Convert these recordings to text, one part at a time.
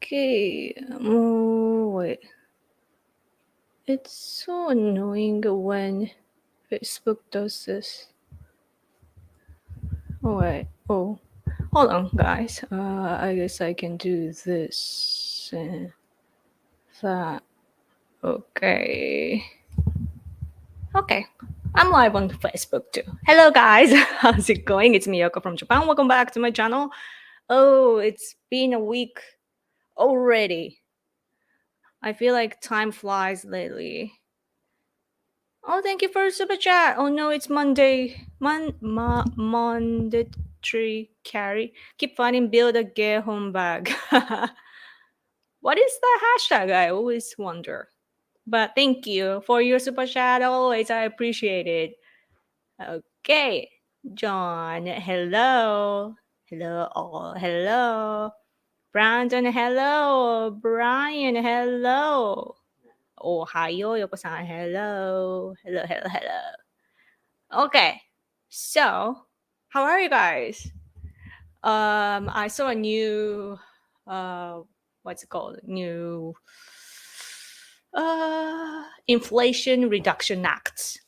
Okay. Oh, wait. It's so annoying when Facebook does this. Oh, wait. Oh, hold on, guys. I guess I can do this and that. Okay. Okay. I'm live on Facebook too. Hello, guys. How's it going? It's Miyoko from Japan. Welcome back to my channel. Oh, it's been a week already. I feel like time flies lately. Oh, thank you for the super chat. Oh no, it's Monday. Mandatory carry. Keep finding build a get home bag. What is the hashtag? I always wonder. But thank you for your super chat. Always, I appreciate it. Okay, John. Hello. Hello, all. Hello. Brandon. Hello. Brian. Hello. Ohio, Yoko-san. Hello. Hello, hello, hello. Okay. So, how are you guys? I saw a new what's it called? New Inflation Reduction Act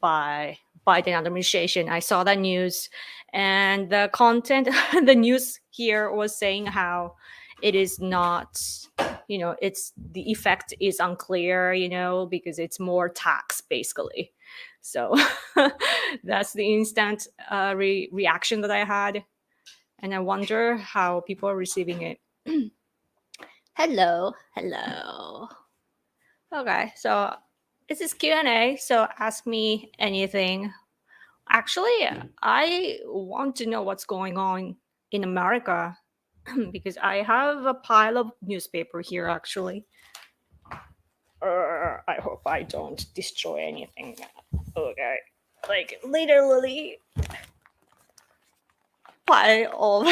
by Biden administration. I saw that news, and the content, the news here was saying how it is not, it's the effect is unclear, because it's more tax basically. So that's the instant reaction that I had, and I wonder how people are receiving it. Hello, hello. Okay, so this is Q&A, so ask me anything. Actually, I want to know what's going on in America because I have a pile of newspaper here actually. I hope I don't destroy anything. Okay. Like literally pile of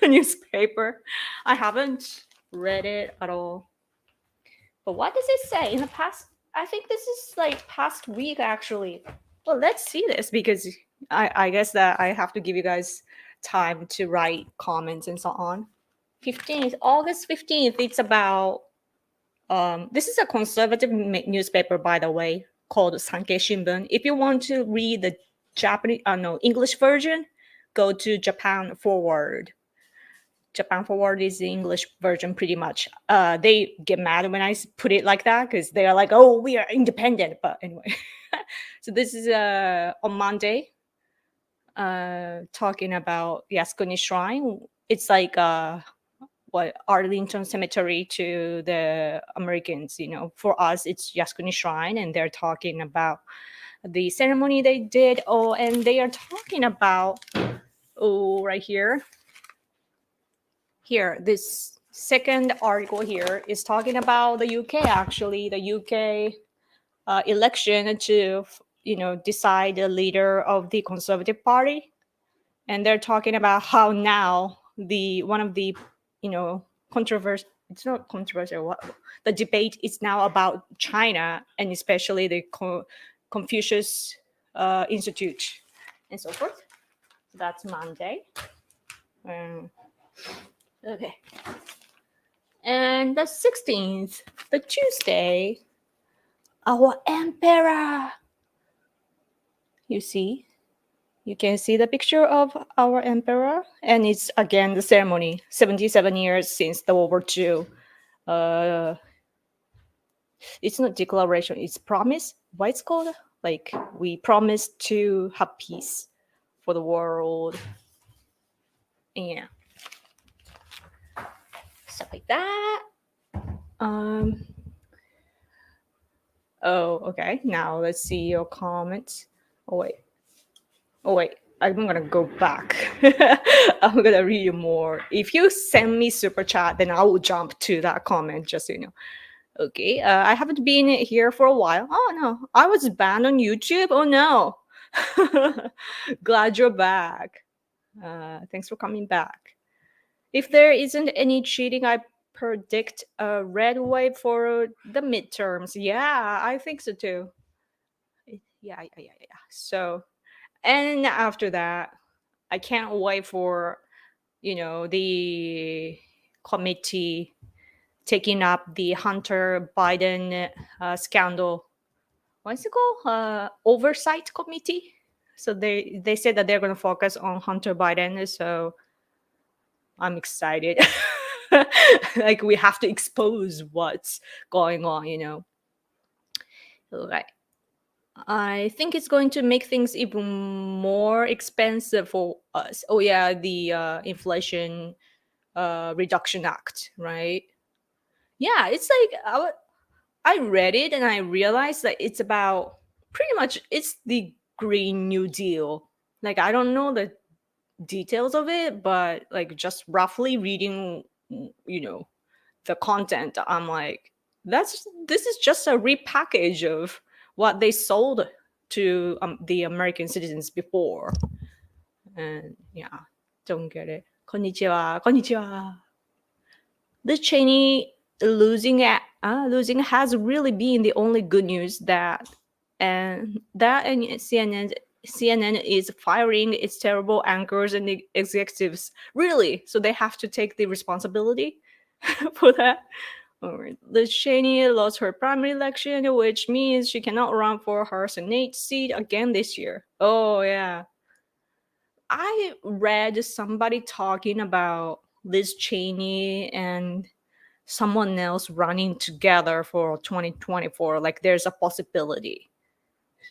newspaper. I haven't read it at all. But what does it say in the past? I think this is like past week actually. Well, let's see this because I guess that I have to give you guys time to write comments and so on. 15th, August 15th, it's about, this is a conservative newspaper, by the way, called Sankei Shimbun. If you want to read the English version, go to Japan Forward. Japan Forward is the English version pretty much. They get mad when I put it like that because they are like, oh, we are independent. But anyway, so this is on Monday, talking about Yasukuni Shrine. It's like what Arlington Cemetery to the Americans. For us, it's Yasukuni Shrine, and they're talking about the ceremony they did. Oh, and they are talking about, right here. Here, this second article here is talking about the UK. Actually, the UK election to decide the leader of the Conservative Party, and they're talking about how now the one of the controversy. It's not controversial. The debate is now about China and especially the Confucius Institute and so forth. That's Monday. Okay. And the 16th, the Tuesday, our emperor. You see? You can see the picture of our emperor. And it's again the ceremony, 77 years since the World War II. It's not declaration, it's promise. What it's called? Like, we promise to have peace for the world. Yeah. Stuff like that. Oh, okay. Now let's see your comments. Oh wait. I'm gonna go back. I'm gonna read you more. If you send me super chat, then I will jump to that comment. Just so you know. Okay. I haven't been here for a while. Oh no, I was banned on YouTube. Oh no. Glad you're back. Thanks for coming back. If there isn't any cheating, I predict a red wave for the midterms. Yeah, I think so too. Yeah. So, and after that, I can't wait for the committee taking up the Hunter Biden scandal. What's it called? Oversight committee. So they said that they're going to focus on Hunter Biden. So I'm excited. Like we have to expose what's going on, you know. Right. I think it's going to make things even more expensive for us. Oh yeah, the Inflation Reduction Act, right? Yeah, it's like I read it and I realized that it's about pretty much it's the Green New Deal. Like I don't know the details of it, but like just roughly reading, you know, the content, I'm like, this is just a repackage of what they sold to the American citizens before. And yeah, don't get it. Konnichiwa, konnichiwa. Liz Cheney losing has really been the only good news and CNN is firing its terrible anchors and executives. Really? So they have to take the responsibility for that? Or Liz Cheney lost her primary election, which means she cannot run for her Senate seat again this year. Oh, yeah. I read somebody talking about Liz Cheney and someone else running together for 2024. Like there's a possibility.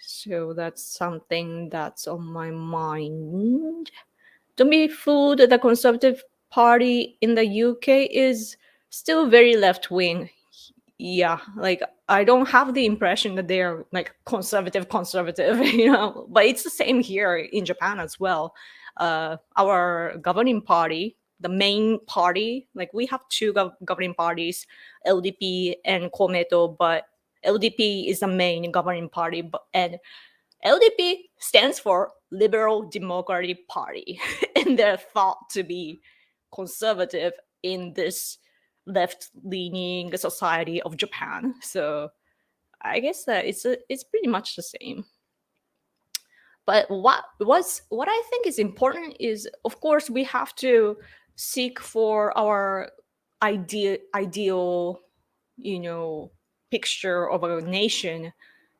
So that's something that's on my mind. Don't be fooled, the Conservative Party in the UK is still very left wing. Yeah, like I don't have the impression that they're like conservative, you know, but it's the same here in Japan as well. Our governing party, the main party, like we have two governing parties, LDP and Komeito, but LDP is the main governing party, and LDP stands for Liberal Democratic Party, and they're thought to be conservative in this left-leaning society of Japan. So I guess that it's pretty much the same. But what I think is important is, of course, we have to seek for our ideal, you know, picture of a nation.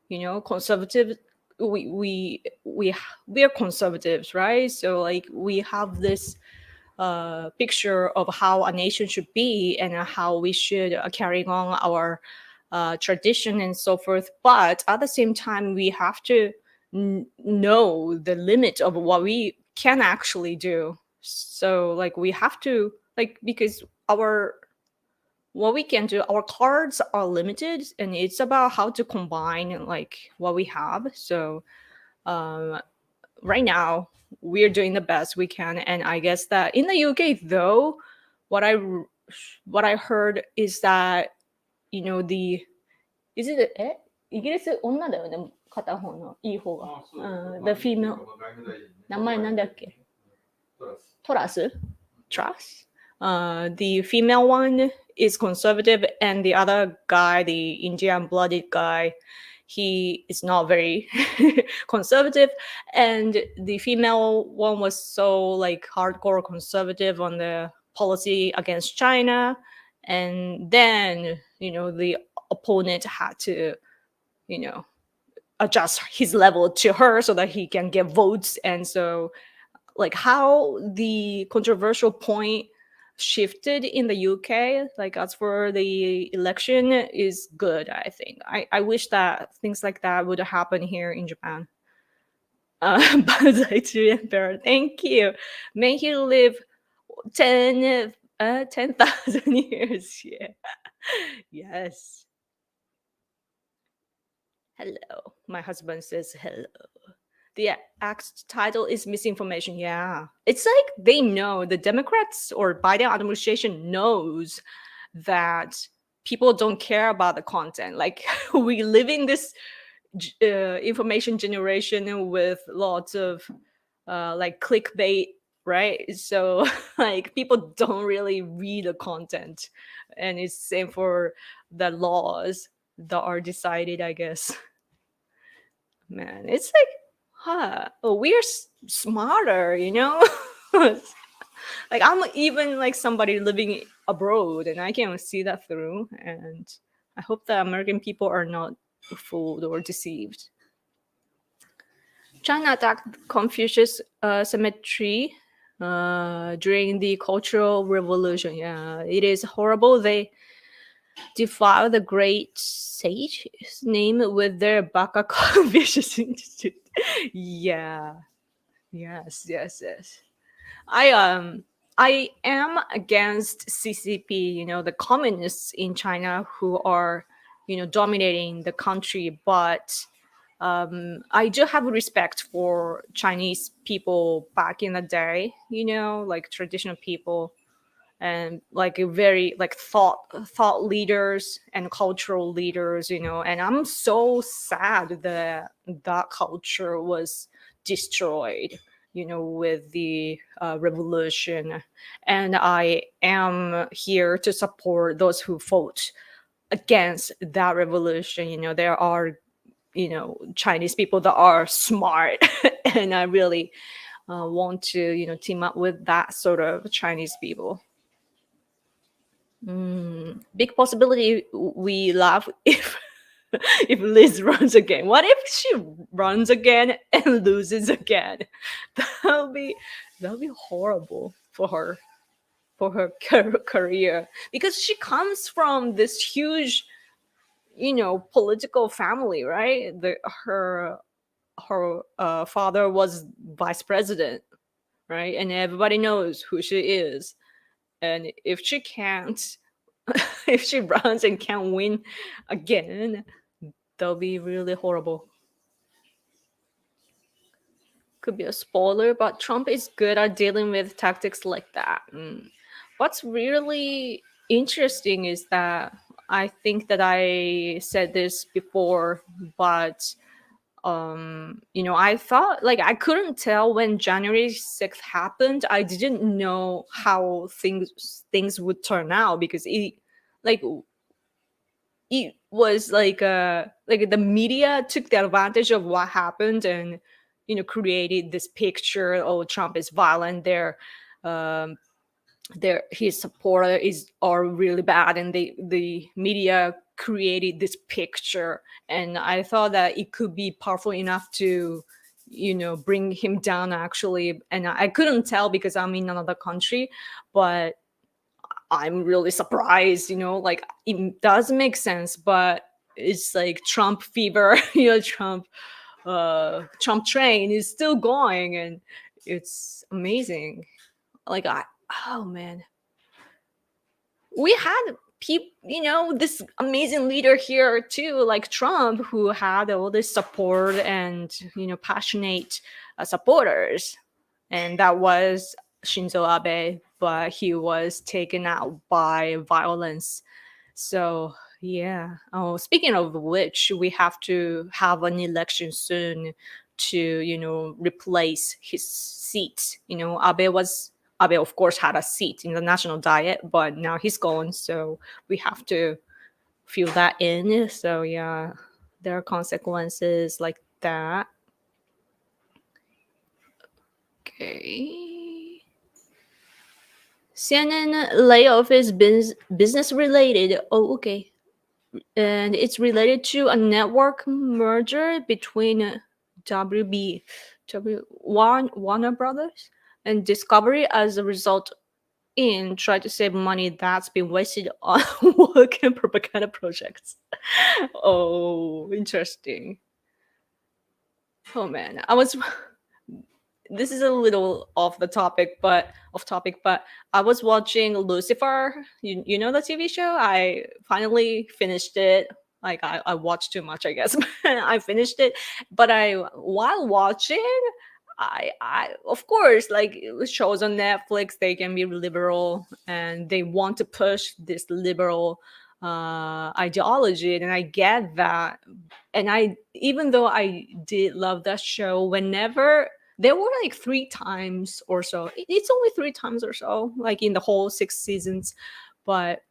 You know, conservative. We are conservatives, right? So like we have this picture of how a nation should be and how we should carry on our tradition and so forth. But at the same time, we have to know the limit of what we can actually do. So like we have to like because our what we can do, our cards are limited, and it's about how to combine like what we have. So um, right now we're doing the best we can, and I guess that in the UK though, what I what I heard is that you know the is it イギリス女だよね片方のいい方が。The female 名前なんだっけトラス Truss. The female one is conservative, and the other guy, the Indian blooded guy, he is not very conservative. And the female one was so like hardcore conservative on the policy against China. And then, you know, the opponent had to, you know, adjust his level to her so that he can get votes. And so like how the controversial point shifted in the UK, like as for the election, is good. I think I wish that things like that would happen here in Japan. Banzai to Emperor, thank you. May he live 10,000 years. Yeah. Yes. Hello. My husband says hello. The act title is misinformation. Yeah. It's like they know, the Democrats or Biden administration knows that people don't care about the content. Like we live in this information generation with lots of like clickbait, right? So like people don't really read the content, and it's same for the laws that are decided, I guess. Man, it's like we're smarter, you know. Like I'm even like somebody living abroad, and I can see that through. And I hope that American people are not fooled or deceived. China attacked Confucius cemetery during the Cultural Revolution. Yeah, it is horrible. They defile the great sage's name with their Baka Confucius Institute. Yeah. Yes. Yes. Yes. I am against CCP. The communists in China who are dominating the country, but I do have respect for Chinese people back in the day, like traditional people, and like a very like thought leaders and cultural leaders, and I'm so sad that that culture was destroyed, with the revolution. And I am here to support those who fought against that revolution. There are Chinese people that are smart, and I really want to team up with that sort of Chinese people. Big possibility we laugh if if Liz runs again. What if she runs again and loses again? That'll be horrible for her career, because she comes from this huge political family, right? Her father was vice president, right? And everybody knows who she is. And if she can't, if she runs and can't win again, that'll be really horrible. Could be a spoiler, but Trump is good at dealing with tactics like that. What's really interesting is that I think that I said this before, but I thought, like, I couldn't tell when January 6th happened. I didn't know how things would turn out, because like it was like the media took the advantage of what happened, and created this picture. Oh, Trump is violent, um his supporter is are really bad, and the media created this picture. And I thought that it could be powerful enough to bring him down, actually. And I couldn't tell because I'm in another country, but I'm really surprised. Like, it does make sense, but it's like Trump fever. Trump train is still going, and it's amazing. Like, oh man, we had people, this amazing leader here too, like Trump, who had all this support and passionate supporters, and that was Shinzo Abe, but he was taken out by violence. So yeah. Oh, speaking of which, we have to have an election soon to replace his seat. Abe, of course, had a seat in the national diet, but now he's gone, so we have to fill that in. So yeah, there are consequences like that. Okay. CNN layoff is business related. Oh, okay. And it's related to a network merger between Warner Brothers and Discovery. As a result, in try to save money that's been wasted on work and propaganda projects. Oh, interesting. Oh man, I was. This is a little off topic, but I was watching Lucifer. You know the TV show? I finally finished it. Like, I watched too much, I guess. I finished it, but I while watching, I of course, like, shows on Netflix, they can be liberal and they want to push this liberal ideology, and I get that. And I even though I did love that show, whenever there were like three times or so, it's only three times or so, like in the whole 6 seasons, but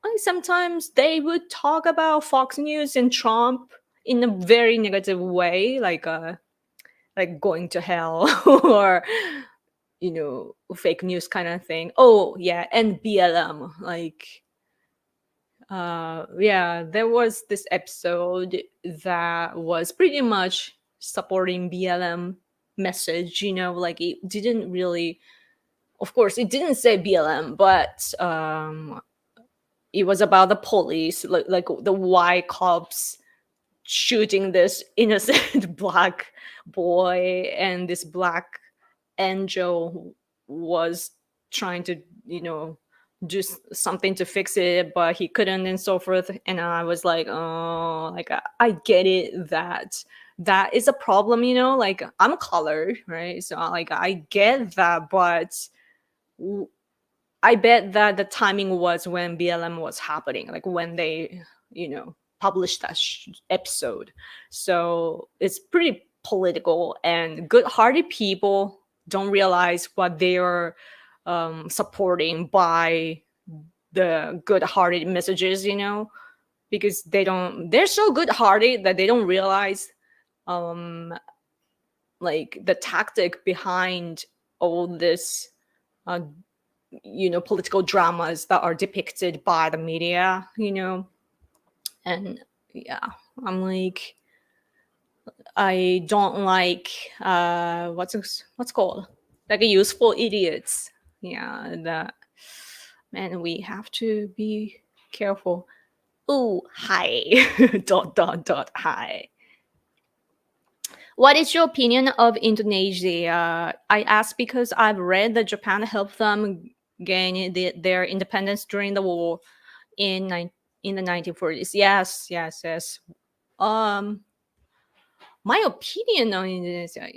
like sometimes they would talk about Fox News and Trump in a very negative way, like going to hell, or fake news kind of thing. Oh yeah, and BLM, like yeah, there was this episode that was pretty much supporting BLM message, like it didn't really, of course it didn't say BLM, but it was about the police, like the white cops shooting this innocent black boy, and this black angel was trying to do something to fix it, but he couldn't, and so forth. And I was like, oh, like I get it, that is a problem, like I'm colored, right? So like I get that, but w- I bet that the timing was when BLM was happening, like when they, published that episode. So it's pretty political, and good-hearted people don't realize what they are supporting by the good-hearted messages, because they're so good-hearted that they don't realize um, like the tactic behind all this uh, political dramas that are depicted by the media, and yeah, I'm like, I don't like what's called, like a useful idiots. Yeah, that, man, we have to be careful. Oh, hi. Dot dot dot hi. What is your opinion of Indonesia? I ask because I've read that Japan helped them gain their independence during the war in the 1940s. Yes, yes, yes. Um, my opinion on Indonesia,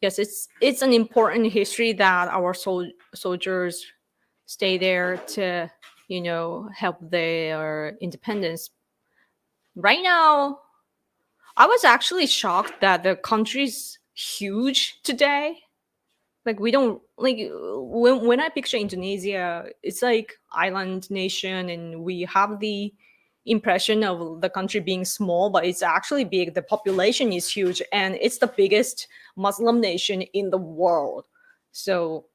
yes, it's an important history that our soldiers stay there to, help their independence. Right now, I was actually shocked that the country's huge today. Like we don't like, when I picture Indonesia, it's like island nation, and we have the impression of the country being small, but it's actually big. The population is huge, and it's the biggest Muslim nation in the world. So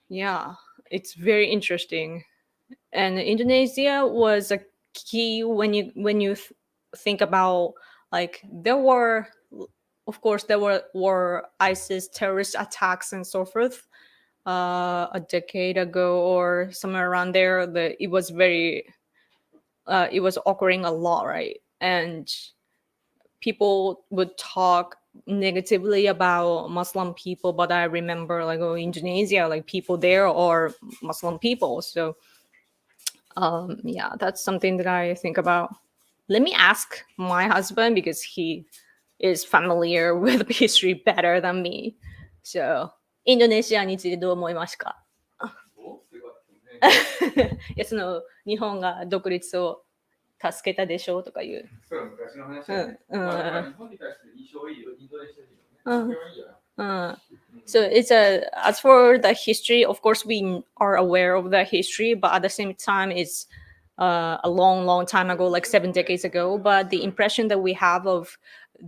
yeah, it's very interesting. And Indonesia was a key when you think about, like, there were, of course, there were ISIS terrorist attacks and so forth a decade ago or somewhere around there. It was very it was occurring a lot, right? And people would talk negatively about Muslim people, but I remember, like, oh, Indonesia, like people there are Muslim people. So yeah, that's something that I think about. Let me ask my husband because he is familiar with history better than me. So インドネシアについてどう思いますか？いや、その日本が独立を助けたでしょうとかいう。それは昔の話だね。日本に対して印象いいよ、インドネシア人のね。それはいいよな。So it's as for the history, of course, we are aware of the history, but at the same time, it's a long, long time ago, like 7 decades ago. But the impression that we have of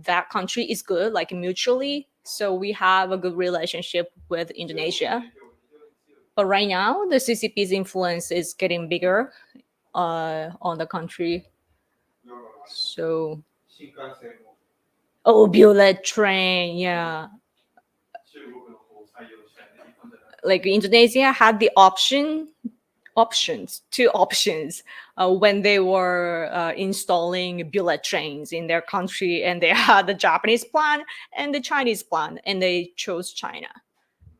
that country is good, like mutually. So we have a good relationship with Indonesia. But right now, the CCP's influence is getting bigger on the country. So, oh, bullet train, yeah. Like Indonesia had the two options when they were installing bullet trains in their country, and they had the Japanese plan and the Chinese plan, and they chose China.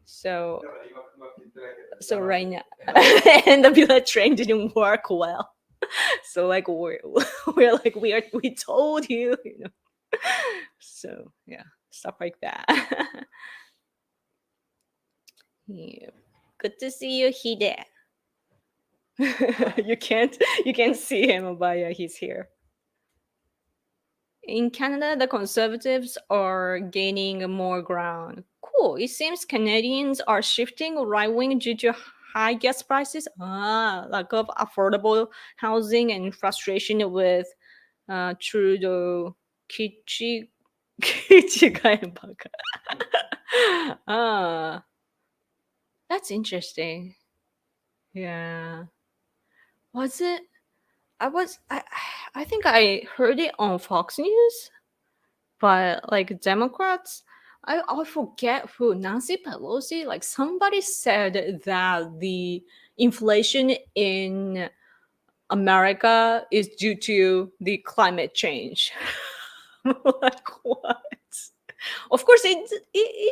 So right now, and the bullet train didn't work well. So like we're like we told you, So yeah, stuff like that. Yeah. Good to see you, Hide. you can't see him, but yeah, he's here. In Canada, the Conservatives are gaining more ground. Cool. It seems Canadians are shifting right wing due to high gas prices, lack of affordable housing, and frustration with Trudeau. Kichi, Kichi Ah, that's interesting. Yeah. Was it? I was. I think I heard it on Fox News, but like Democrats. I forget who, Nancy Pelosi. Like somebody said that the inflation in America is due to the climate change. Like what? Of course, it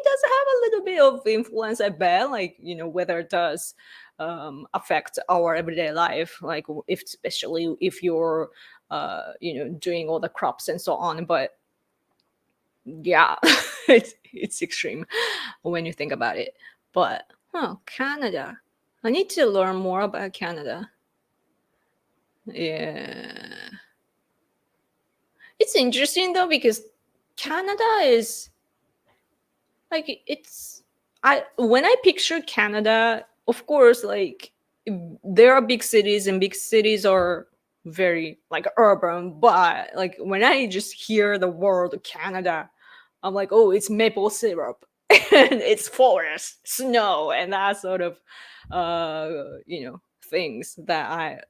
does have a little bit of influence, I bet. Like weather does affect our everyday life. Like if especially if you're doing all the crops and so on. But yeah, it's extreme when you think about it. But Canada. I need to learn more about Canada. Yeah. It's interesting though because Canada is like it's I when I picture Canada, of course, like there are big cities and big cities are very like urban, but like when I just hear the word Canada, I'm like, oh, it's maple syrup and it's forest, snow, and that sort of things that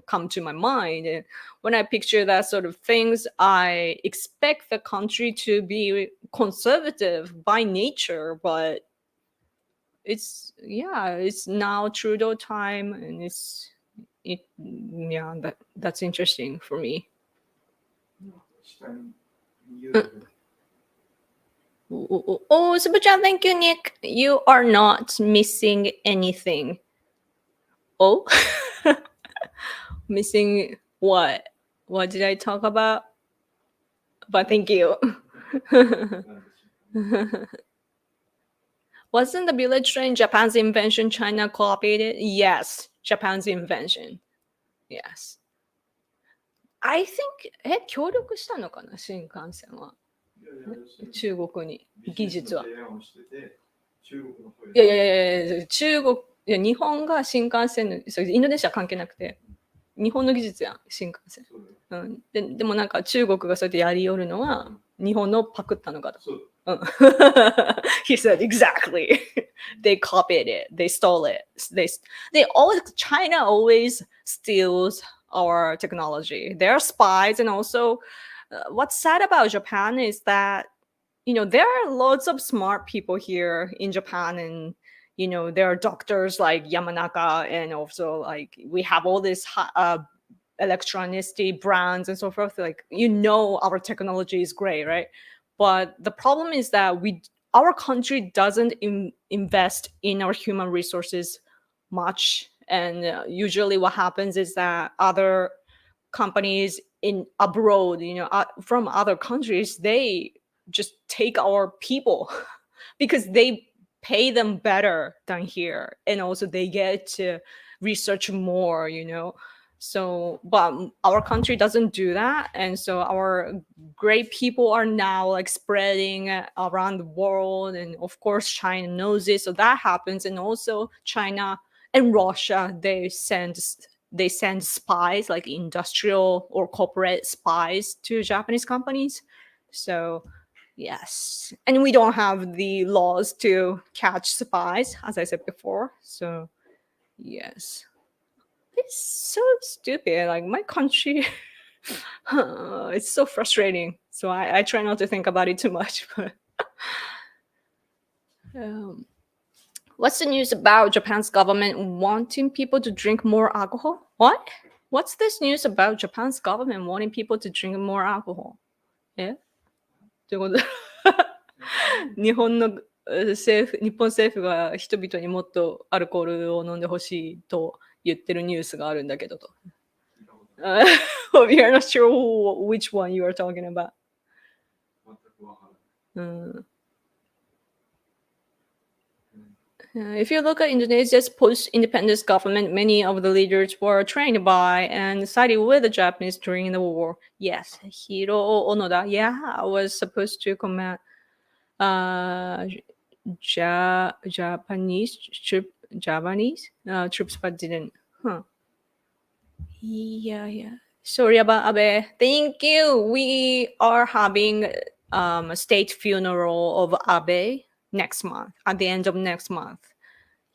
come to my mind. And when I picture that sort of things, I expect the country to be conservative by nature, but it's now Trudeau time, and that's interesting for me. Oh, Super-chan, thank you, Nick. You are not missing anything. Oh, missing what? What did I talk about? But thank you. Wasn't the bullet train Japan's invention? China copied it? Yes, Japan's invention. Yes. I think 協力したのかな新幹線は。中国に技術は。いやいやいやいや中国いや日本が新幹線のそれインドネシア関係なくて日本の技術やん新幹線。でもなんか中国がそうやってやりよるのは日本のパクったのかと。He said exactly. They copied it. They stole it. They always China always steals our technology. They're spies, and also what's sad about Japan is that there are lots of smart people here in Japan, and there are doctors like Yamanaka, and also like we have all these electronicity brands and so forth. Like our technology is great, right? But the problem is that our country doesn't invest in our human resources much, and usually what happens is that other companies in abroad, from other countries, they just take our people because they pay them better than here, and also they get to research more. So but our country doesn't do that, and so our great people are now like spreading around the world, and of course China knows it, so that happens. And also China and Russia, they send spies, like industrial or corporate spies, to Japanese companies. So yes, and we don't have the laws to catch spies, as I said before. So yes, it's so stupid. Like my country, it's so frustrating. So I try not to think about it too much. But um, what's the news about Japan's government wanting people to drink more alcohol? What? What's this news about Japan's government wanting people to drink more alcohol? ということで日本政府が人々にもっとアルコールを飲んでほしいと言ってるニュースがあるんだけどと。We are not sure which one you are talking about. If you look at Indonesia's post-independence government, many of the leaders were trained by and sided with the Japanese during the war. Yes, Hiro Onoda. Yeah, was supposed to command Japanese troops, but didn't. Yeah. Sorry about Abe. Thank you. We are having a state funeral of Abe. next month, at the end of next month.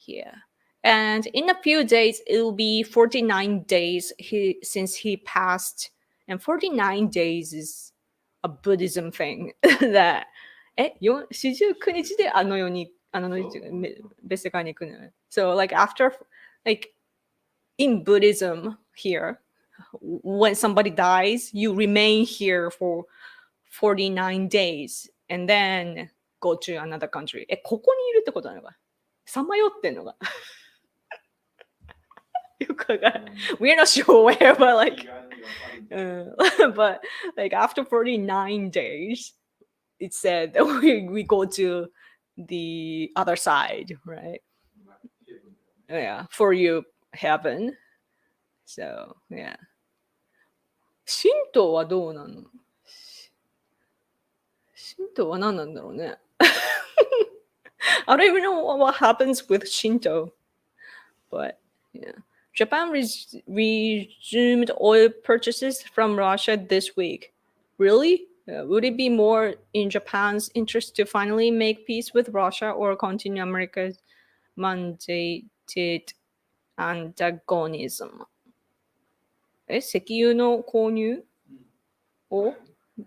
Yeah. And in a few days, it will be 49 days since he passed. And 49 days is a Buddhism thing that 49日であの世にあの世に別世界に行くの。So like after like in Buddhism here, when somebody dies, you remain here for 49 days and then go to another country. ここにいるってことなのかさまよってんのかよくわからない We're not sure where, but like, but like after 49 days, it said that we go to the other side, right? Yeah, for you, heaven. So, yeah. 神道はどうなの神道は何なんだろうね I don't even know what happens with Shinto. But yeah. Japan resumed oil purchases from Russia this week. Really? Would it be more in Japan's interest to finally make peace with Russia or continue America's mandated antagonism? 石油の購入を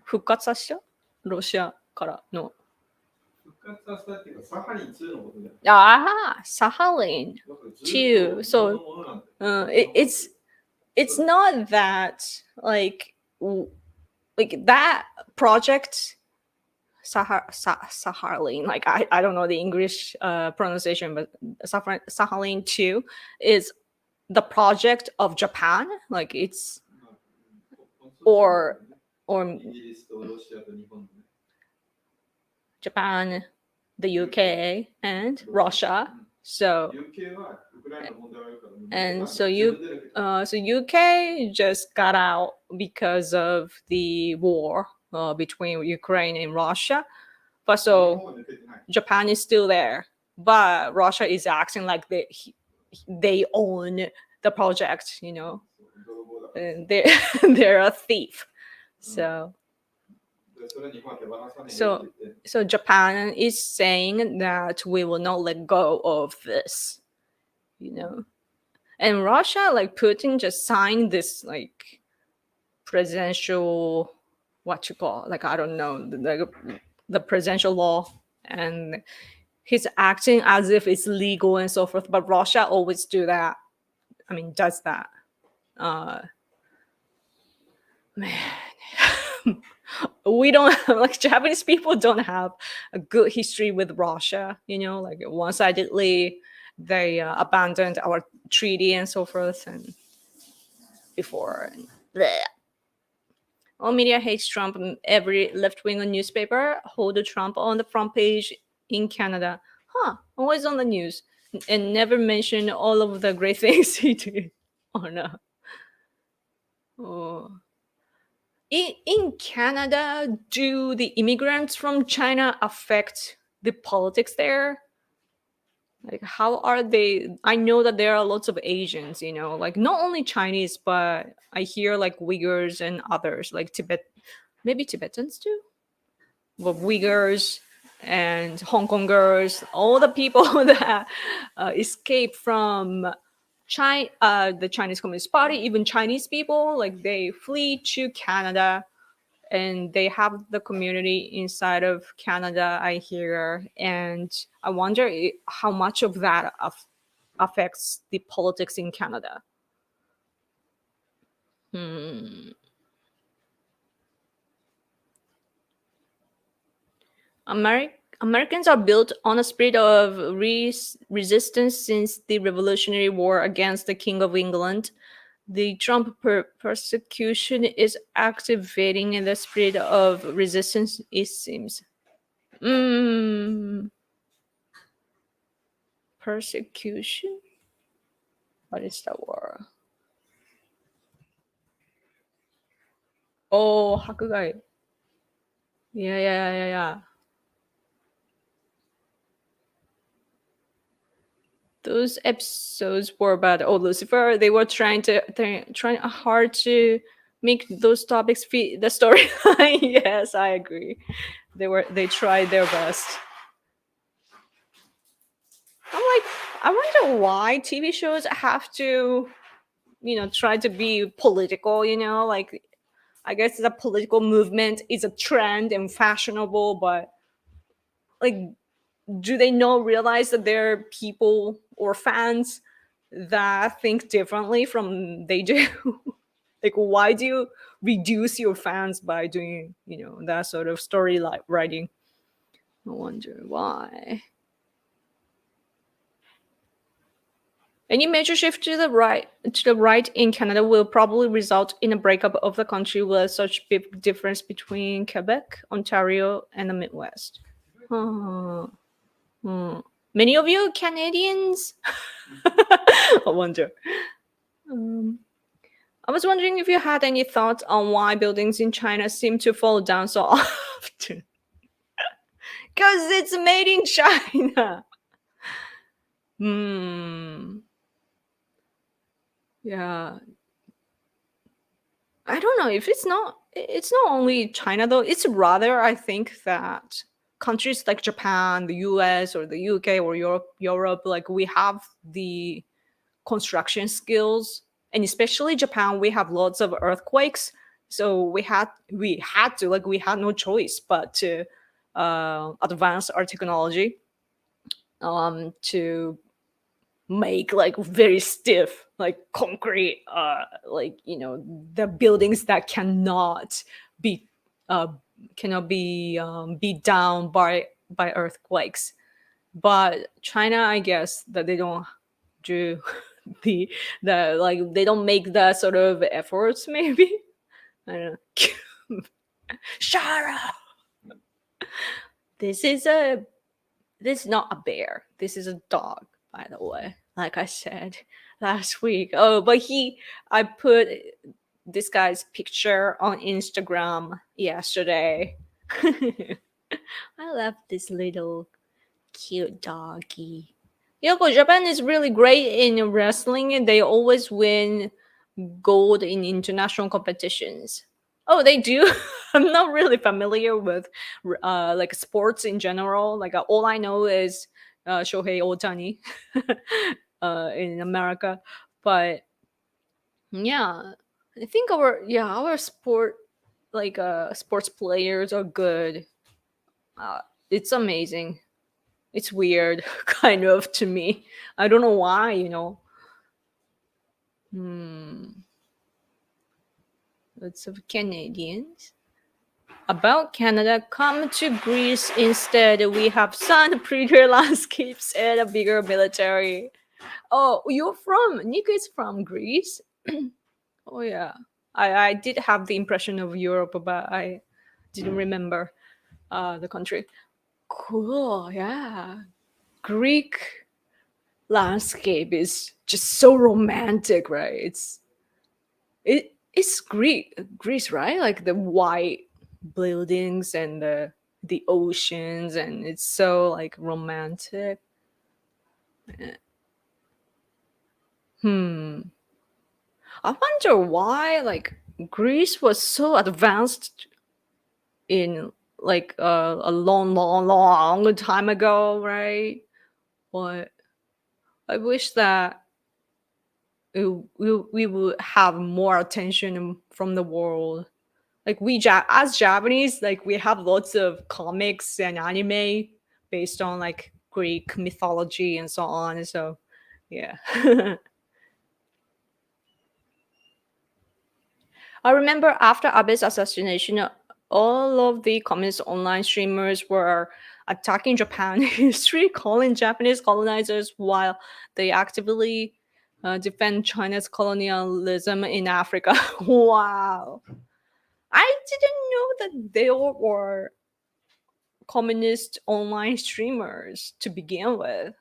復活させたロシアからの。Sakhalin too. So it's not that like that project Sakhalin, like I don't know the English pronunciation, but Sakhalin 2 is the project of Japan, like it's or Japan, the UK, and Russia. So and so UK just got out because of the war between Ukraine and Russia. But so Japan is still there, but Russia is acting like they own the project, you know. And they're a thief. So Japan is saying that we will not let go of this, you know. And Russia, like Putin just signed this like presidential, what you call, like I don't know, the presidential law, and he's acting as if it's legal and so forth. But Russia always do that. I mean, does that. Man. We don't like Japanese people don't have a good history with Russia, you know, like one-sidedly they abandoned our treaty and so forth and before. All media hates Trump. Every left-wing newspaper hold Trump on the front page in Canada. Always on the news and never mention all of the great things he did. Oh no. Oh. In Canada, do the immigrants from China affect the politics there? Like, how are they? I know that there are lots of Asians, you know, like not only Chinese, but I hear like Uyghurs and others, like maybe Tibetans too, but Uyghurs and Hong Kongers, all the people that escape from the Chinese Communist Party, even Chinese people, like they flee to Canada and they have the community inside of Canada, I hear. And I wonder how much of that affects the politics in Canada. Americans are built on a spirit of resistance since the Revolutionary War against the King of England. The Trump persecution is activating the spirit of resistance, it seems. Persecution? What is that word? Oh, hakugai. Yeah. Those episodes were about Lucifer. They were trying hard to make those topics fit the storyline. Yes, I agree. They tried their best. I wonder why TV shows have to, try to be political, like I guess the political movement is a trend and fashionable, but like, do they not realize that there are people or fans that think differently from they do? Like, why do you reduce your fans by doing, that sort of story like writing? I wonder why. Any major shift to the right in Canada will probably result in a breakup of the country with such big difference between Quebec, Ontario, and the Midwest. Hmm. Hmm. Many of you Canadians, I wonder. Um, I was wondering if you had any thoughts on why buildings in China seem to fall down so often. Because it's made in China. Hmm. Yeah. I don't know if it's not only China though. It's rather I think that countries like Japan, the US or the UK or Europe like we have the construction skills, and especially Japan we have lots of earthquakes, so we had no choice but to advance our technology to make like very stiff like concrete like the buildings that be uh cannot be beat down by earthquakes. But China, I guess that they don't do the like they don't make the sort of efforts maybe. I don't know. Shut up. this is a this is not a bear, this is a dog, by the way, like I said last week. Oh, but I put this guy's picture on Instagram yesterday. I love this little cute doggy. Yeah, but Japan is really great in wrestling and they always win gold in international competitions. Oh, they do? I'm not really familiar with like sports in general. Like all I know is Shohei Otani in America. But yeah, I think our sports players are good. It's amazing. It's weird, kind of to me. I don't know why. Hmm. Lots of Canadians. About Canada, come to Greece instead. We have sun, prettier landscapes, and a bigger military. Oh, Nico is from Greece? Oh, yeah. I did have the impression of Europe, but I didn't remember the country. Cool, yeah. Greek landscape is just so romantic, right? It's Greece, right? Like the white buildings and the oceans, and it's so like romantic. Hmm. I wonder why like Greece was so advanced in like a long, long, long time ago, right? But I wish that we would have more attention from the world. Like as Japanese, like we have lots of comics and anime based on like Greek mythology and so on. So yeah. I remember after Abe's assassination, all of the communist online streamers were attacking Japan history, calling Japanese colonizers while they actively defend China's colonialism in Africa. Wow. I didn't know that they were communist online streamers to begin with.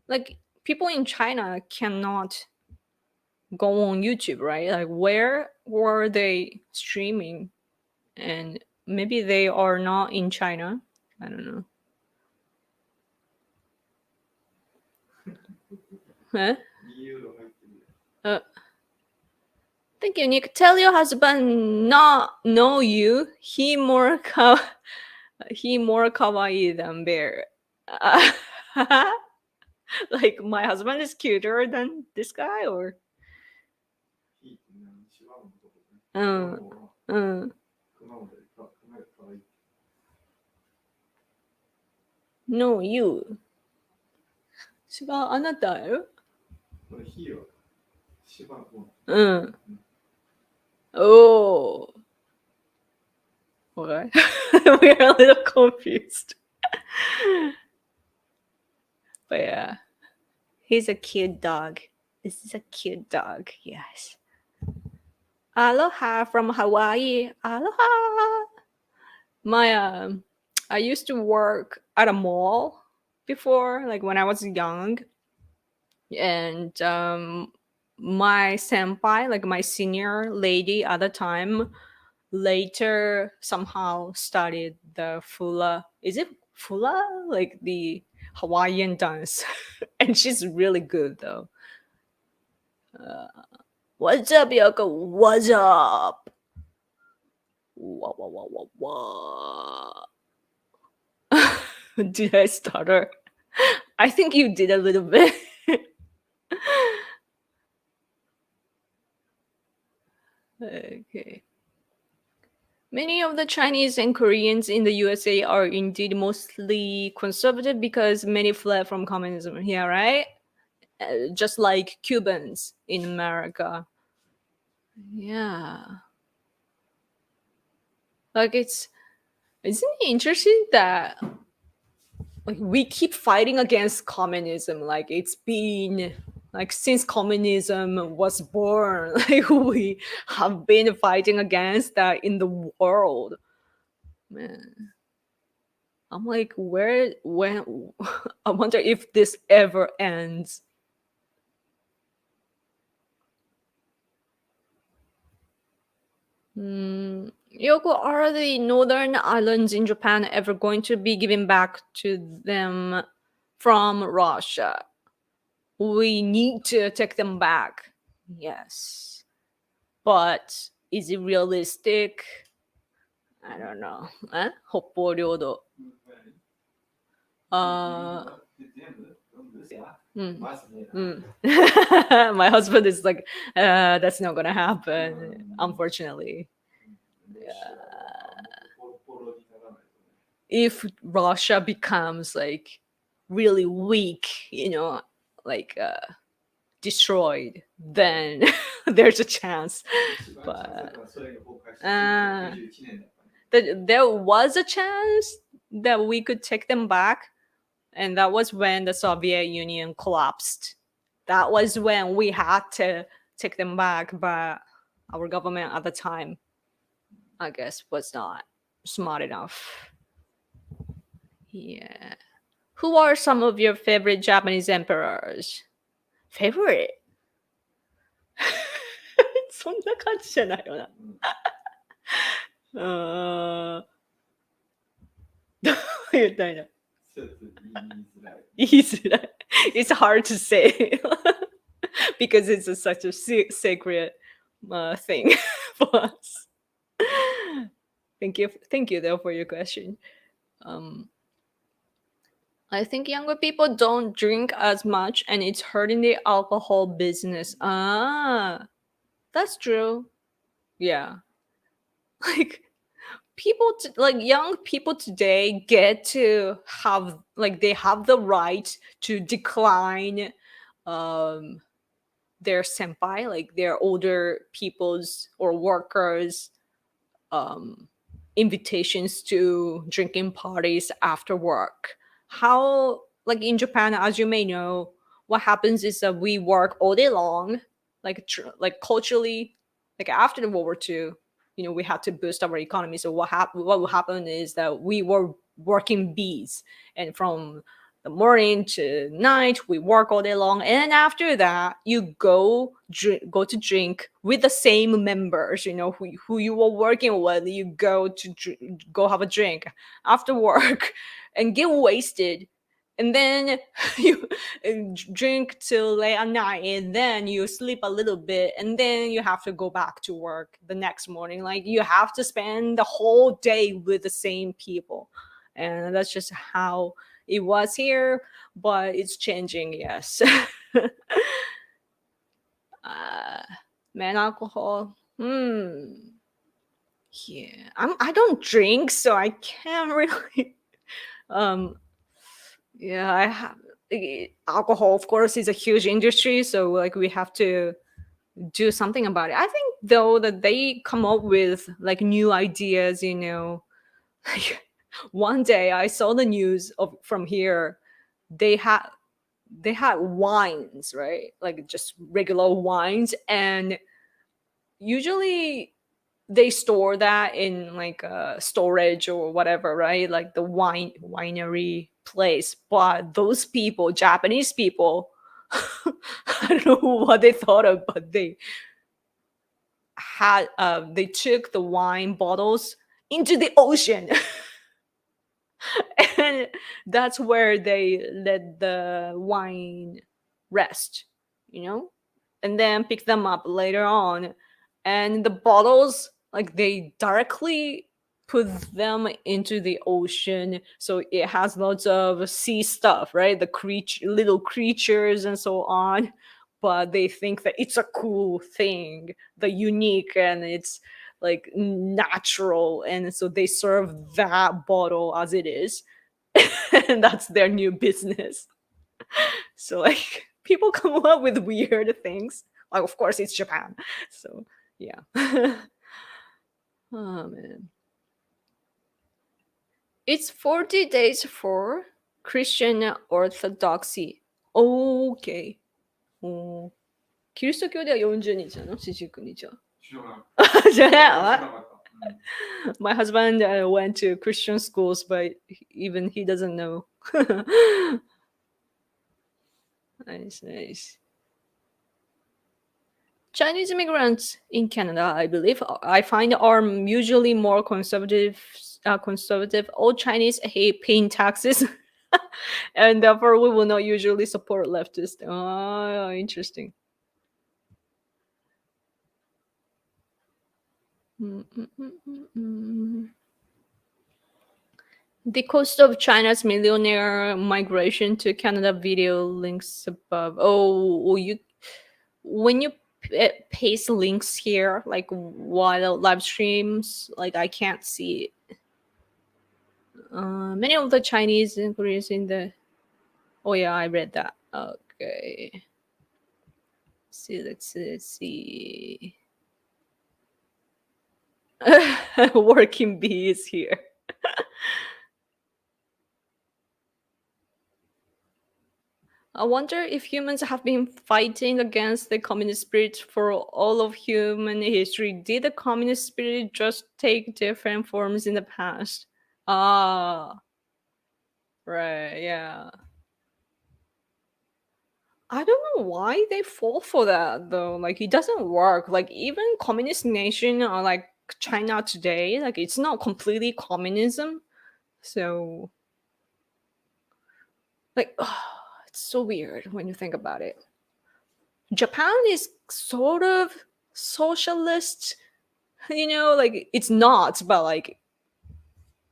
Like people in China cannot go on YouTube, right? Like where were they streaming? And maybe they are not in China. I don't know. Huh? Uh, Thank you, Nick. Tell your husband not know you. He more kawaii than bear. Like my husband is cuter than this guy, or いいってね、シバのことね。うん、うん。熊本でか熊が可愛い。No, you. 違う、あなたやろ。これ、ヒーはシバも。うん。Oh. What? We're a little confused. But yeah, he's a cute dog. This is a cute dog. Yes. Aloha from Hawaii. Aloha. My I used to work at a mall before, like when I was young, and my senpai, like my senior lady at the time, later somehow studied the fula. Is it fula? Like the Hawaiian dance. And she's really good though. What's up, Yoko? What's up? Wah, wah, wah, wah, wah. Did I stutter? I think you did a little bit. Okay. Many of the Chinese and Koreans in the USA are indeed mostly conservative because many fled from communism. Yeah, right? Just like Cubans in America. Yeah. Like isn't it interesting that like we keep fighting against communism, like it's been like since communism was born, like we have been fighting against that in the world. Man, I'm like, where when I wonder if this ever ends. Yoko, are the northern islands in Japan ever going to be given back to them from Russia? We need to take them back. Yes. But is it realistic? I don't know. 北方領土。My husband is like, that's not gonna happen, unfortunately. If Russia becomes like really weak, like destroyed, then there's a chance. But there was a chance that we could take them back, and that was when the Soviet Union collapsed. That was when we had to take them back, but our government at the time, I guess, was not smart enough. Yeah. Who are some of your favorite Japanese emperors? Favorite? そんな感じじゃないよな。どう言ったらいいの？言いづらい。It's hard to say because it's such a sacred thing for us. Thank you though for your question. I think younger people don't drink as much and it's hurting the alcohol business. That's true. Yeah. Like like young people today get to have like they have the right to decline their senpai, like their older people's or workers invitations to drinking parties after work. How, like in Japan, as you may know, what happens is that we work all day long, like like culturally, like after the World War II, we had to boost our economy. So what will happen is that we were working bees, and from the morning to night we work all day long, and after that you go to drink with the same members, who you were working with. You go have a drink after work and get wasted, and then you drink till late at night, and then you sleep a little bit, and then you have to go back to work the next morning. Like you have to spend the whole day with the same people, and that's just how it was here, but it's changing. Yes. uh, Man, alcohol. Yeah, I don't drink, so I can't really. Um, yeah, alcohol, of course, is a huge industry, so like we have to do something about it. I think though that they come up with like new ideas, Like one day I saw the news of from here, they had they had wines, right? Like just regular wines, and usually they store that in like a storage or whatever, right? Like the winery place. But those people, Japanese people, I don't know what they thought of, but they took the wine bottles into the ocean. And that's where they let the wine rest, you know and then pick them up later on. And the bottles, like, they directly put them into the ocean, so it has lots of sea stuff, right? The little creatures and so on. But they think that it's a cool thing, the unique, and it's like natural, and so they serve that bottle as it is. And that's their new business. So like people come up with weird things. Like, of course, it's Japan. So yeah. Oh man. It's 40 days for Christian Orthodoxy. Okay. おー、キリスト教では40日なの？四十九日は。知らない。じゃ知らあ、なかった。My husband went to Christian schools, but even he doesn't know. Nice, nice. Chinese immigrants in Canada, I believe, I find are usually more conservative. Conservative. All Chinese hate paying taxes, and therefore we will not usually support leftists. Oh, interesting. The cost of China's millionaire migration to Canada video links above. Oh, you when you paste links here, like while live streams, like I can't see it. Many of the Chinese and Koreans in the. Oh yeah, I read that. Okay. Let's see. Working bee is here. I wonder if humans have been fighting against the communist spirit for all of human history. Did the communist spirit just take different forms in the past? Ah, right, yeah. I don't know why they fall for that though. Like it doesn't work. Like even communist nation or like China today, like it's not completely communism. So like it's so weird when you think about it. Japan is sort of socialist, like it's not, but like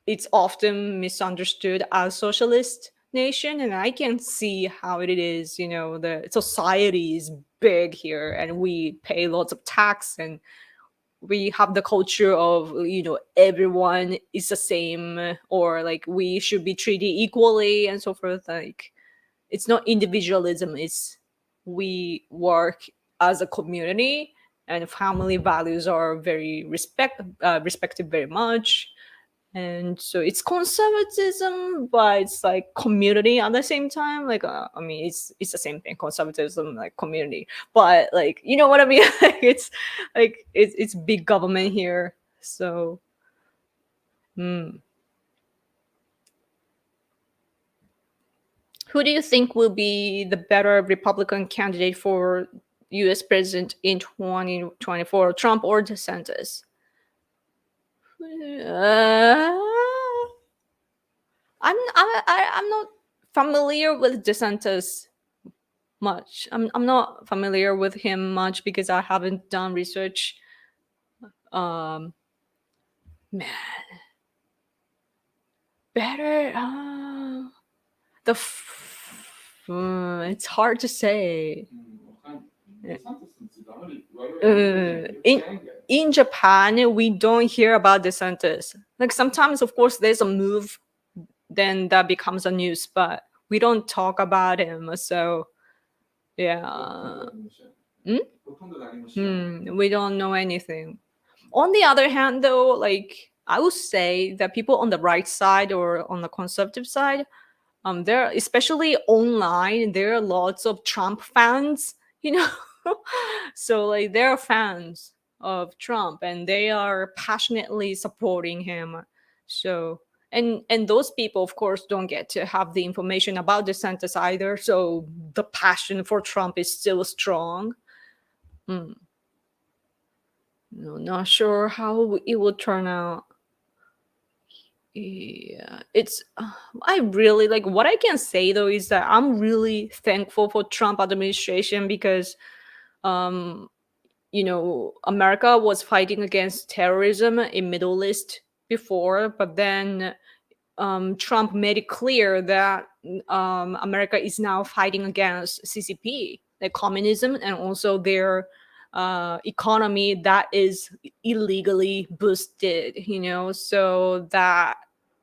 it's often misunderstood as socialist nation, and I can see how it is. The society is big here and we pay lots of tax, and we have the culture of everyone is the same, or like we should be treated equally and so forth. Like it's not individualism, it's we work as a community, and family values are very respected very much. And so it's conservatism, but it's like community at the same time. Like I mean, it's the same thing, conservatism, like community, but like you know what I mean. Like it's big government here. So who do you think will be the better Republican candidate for U.S. president in 2024, Trump or DeSantis? uh, I'm not familiar with DeSantis much. I'm not familiar with him much because I haven't done research. Um, Man, better. it's hard to say. わかんデサンティスについてあまり我々 Uh, よく in 知らないんだよね。 in Japan, we don't hear about DeSantis. Like sometimes, of course, there's a move, then that becomes a news, but we don't talk about him. So ほとん yeah, ど何も知らないんほとんど何も知らない we don't know anything. On the other hand, though, like I would say that people on the right side or on the conservative side, there, especially online, there are lots of Trump fans, you know. So like they're fans of Trump and they are passionately supporting him. So and those people, of course, don't get to have the information about DeSantis either. So the passion for Trump is still strong. Hmm. No, not sure how it will turn out. Yeah, it's I really like what I can say though is that I'm really thankful for Trump administration because um America was fighting against terrorism in Middle East before, but then Trump made it clear that America is now fighting against CCP, like communism, and also their economy that is illegally boosted. So that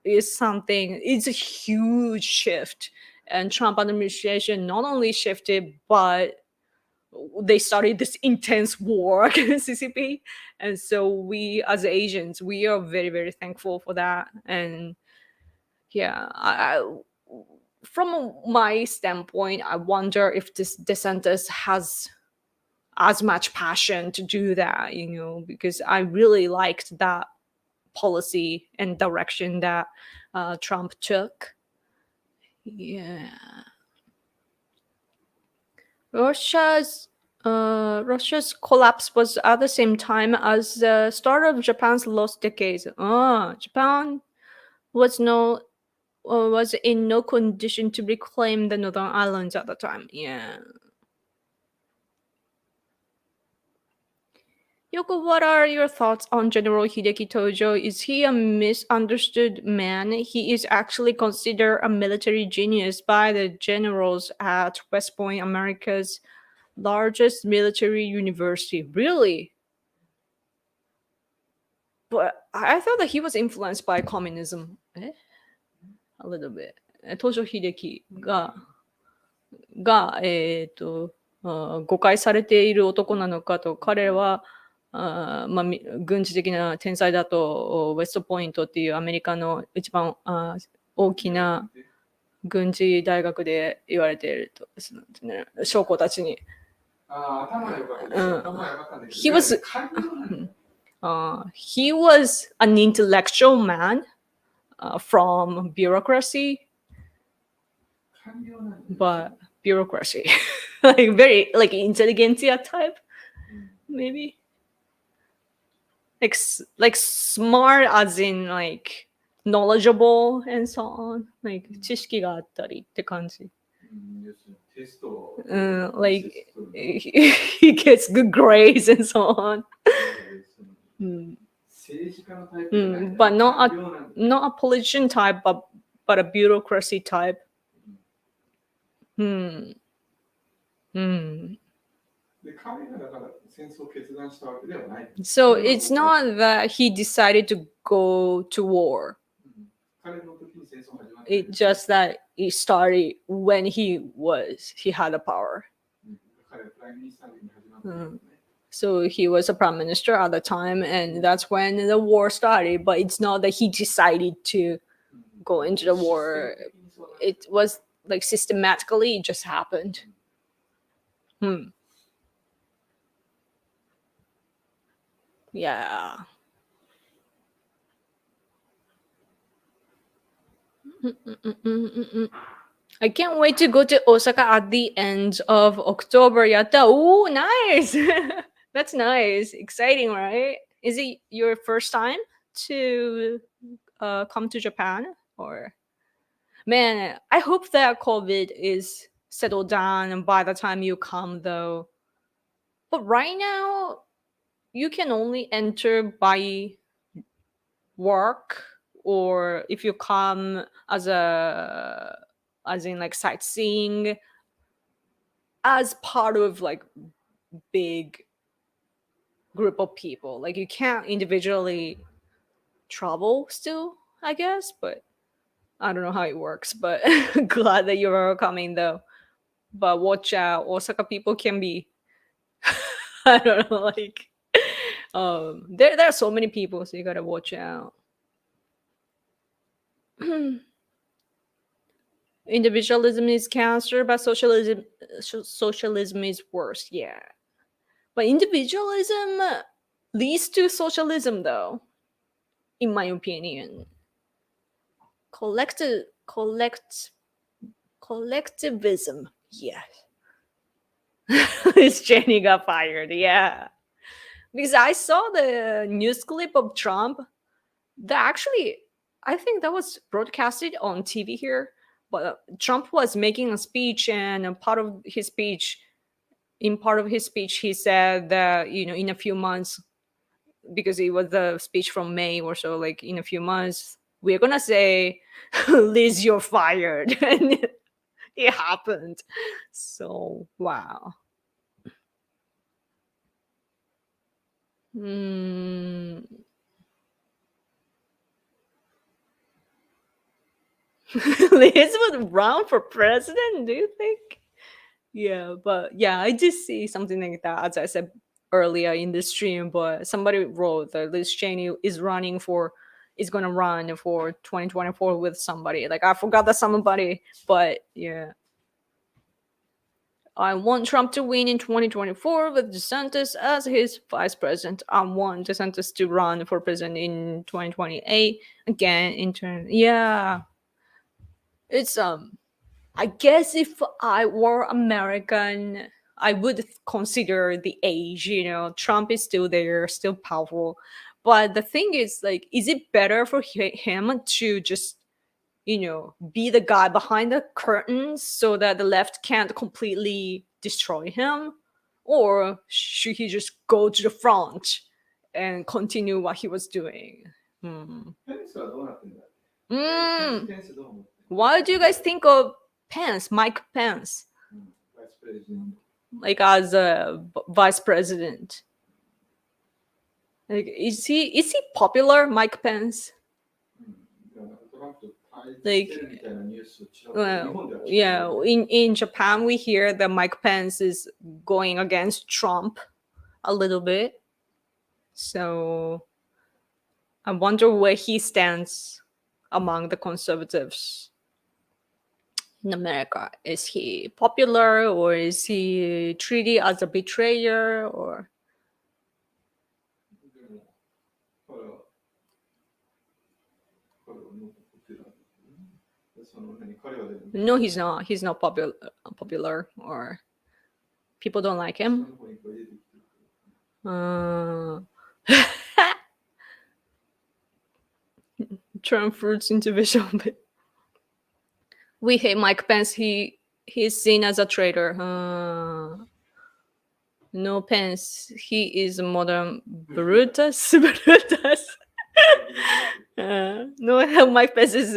is something. It's a huge shift, and Trump administration not only shifted, but they started this intense war against CCP, and so we as Asians, we are very very thankful for that. And yeah, from my standpoint, I wonder if this DeSantis has as much passion to do that, because I really liked that policy and direction that Trump took. Yeah. Russia's collapse was at the same time as the start of Japan's lost decades. Japan was in no condition to reclaim the northern islands at the time. Yeah. Yoko, what are your thoughts on General Hideki Tojo? Is he a misunderstood man? He is actually considered a military genius by the generals at West Point, America's largest military university. Really? But I thought that he was influenced by communism. A little bit. Tojo Hideki が、誤解されている男なのかと、彼は、軍事的な天才だと、ウェストポイントっていうアメリカの一番大きな軍事大学で言われていると、将校たちに。頭が良かったです。頭が良かったんだけど、He was 官僚なんだよ he was an intellectual man from bureaucracy, 官僚なんだよ but bureaucracy, like very like intelligentsia type, maybe. Like smart as in like knowledgeable and so on. Like 知識があったりって感じ。要するにテストを Like テストを he gets good grades and so on. 政治家のタイプじゃないんだよ But not 官僚なんだよ not a politician type, but a bureaucracy type. Hmm. で彼がだから戦争を決断したわけではない。 So it's not that he decided to go to war. 彼の時に戦争始まった。 It's just that it started when he had the power. 彼はプライムミニスターの時に始まったんだよね。 So he was a prime minister at the time, and that's when the war started. But it's not that he decided to go into the war. It was like systematically, it just happened. Yeah. I can't wait to go to Osaka at the end of October. Yatta. Oh, nice. That's nice. Exciting, right? Is it your first time to come to Japan? Or man, I hope that COVID is settled down by the time you come, though. But right now, you can only enter by work, or if you come as a as in like sightseeing, as part of like big group of people. Like you can't individually travel still, I guess, but I don't know how it works. But glad that you're coming though. But watch out, Osaka people can be I don't know, like there are so many people, so you gotta watch out. Individualism is cancer, but socialism is worse. Yeah, but individualism leads to socialism, though, in my opinion. Collective collectivism. Yes. This Jenny got fired. Yeah, because I saw the news clip of Trump. That actually, I think that was broadcasted on TV here. But Trump was making a speech, and in part of his speech, he said that in a few months, because it was the speech from May or so, like in a few months, we're gonna say, "Liz, you're fired," and it happened. So wow. Hmm. Liz would run for president, do you think? Yeah, but yeah, I did see something like that, as I said earlier in the stream. But somebody wrote that Liz Cheney is gonna run for 2024 with somebody. Like I forgot that somebody, but yeah. I want Trump to win in 2024 with DeSantis as his vice president. I want DeSantis to run for president in 2028 again. Yeah, it's I guess if I were American, I would consider the age. Trump is still there, still powerful. But the thing is, like, is it better for him to just, be the guy behind the curtains so that the left can't completely destroy him? Or should he just go to the front and continue what he was doing? Hmm. ペンスはどうなってんだ。 Mm. ペンスどう思ってる？ What do you guys think of Pence, Mike Pence, バイスプレジデント。 like as a vice president? Like, is he popular, Mike Pence? いやなんかトランプと対立 Like してるみたいなニュースをちらっと日 Well, 本では聞く yeah, in Japan we hear that Mike Pence is going against Trump a little bit. So I wonder where he stands among the conservatives in America. Is he popular, or is he treated as a betrayer, or でも彼はノートポピュラーだけどね。でその何彼はでも no, he's not. He's not popular, or people don't like 下 him. の方にいっぱい出てきてる Trump fruits individual. We hate Mike Pence. He's seen as a traitor. No Pence. He is a modern Brutus. Brutus. No, Mike Pence is.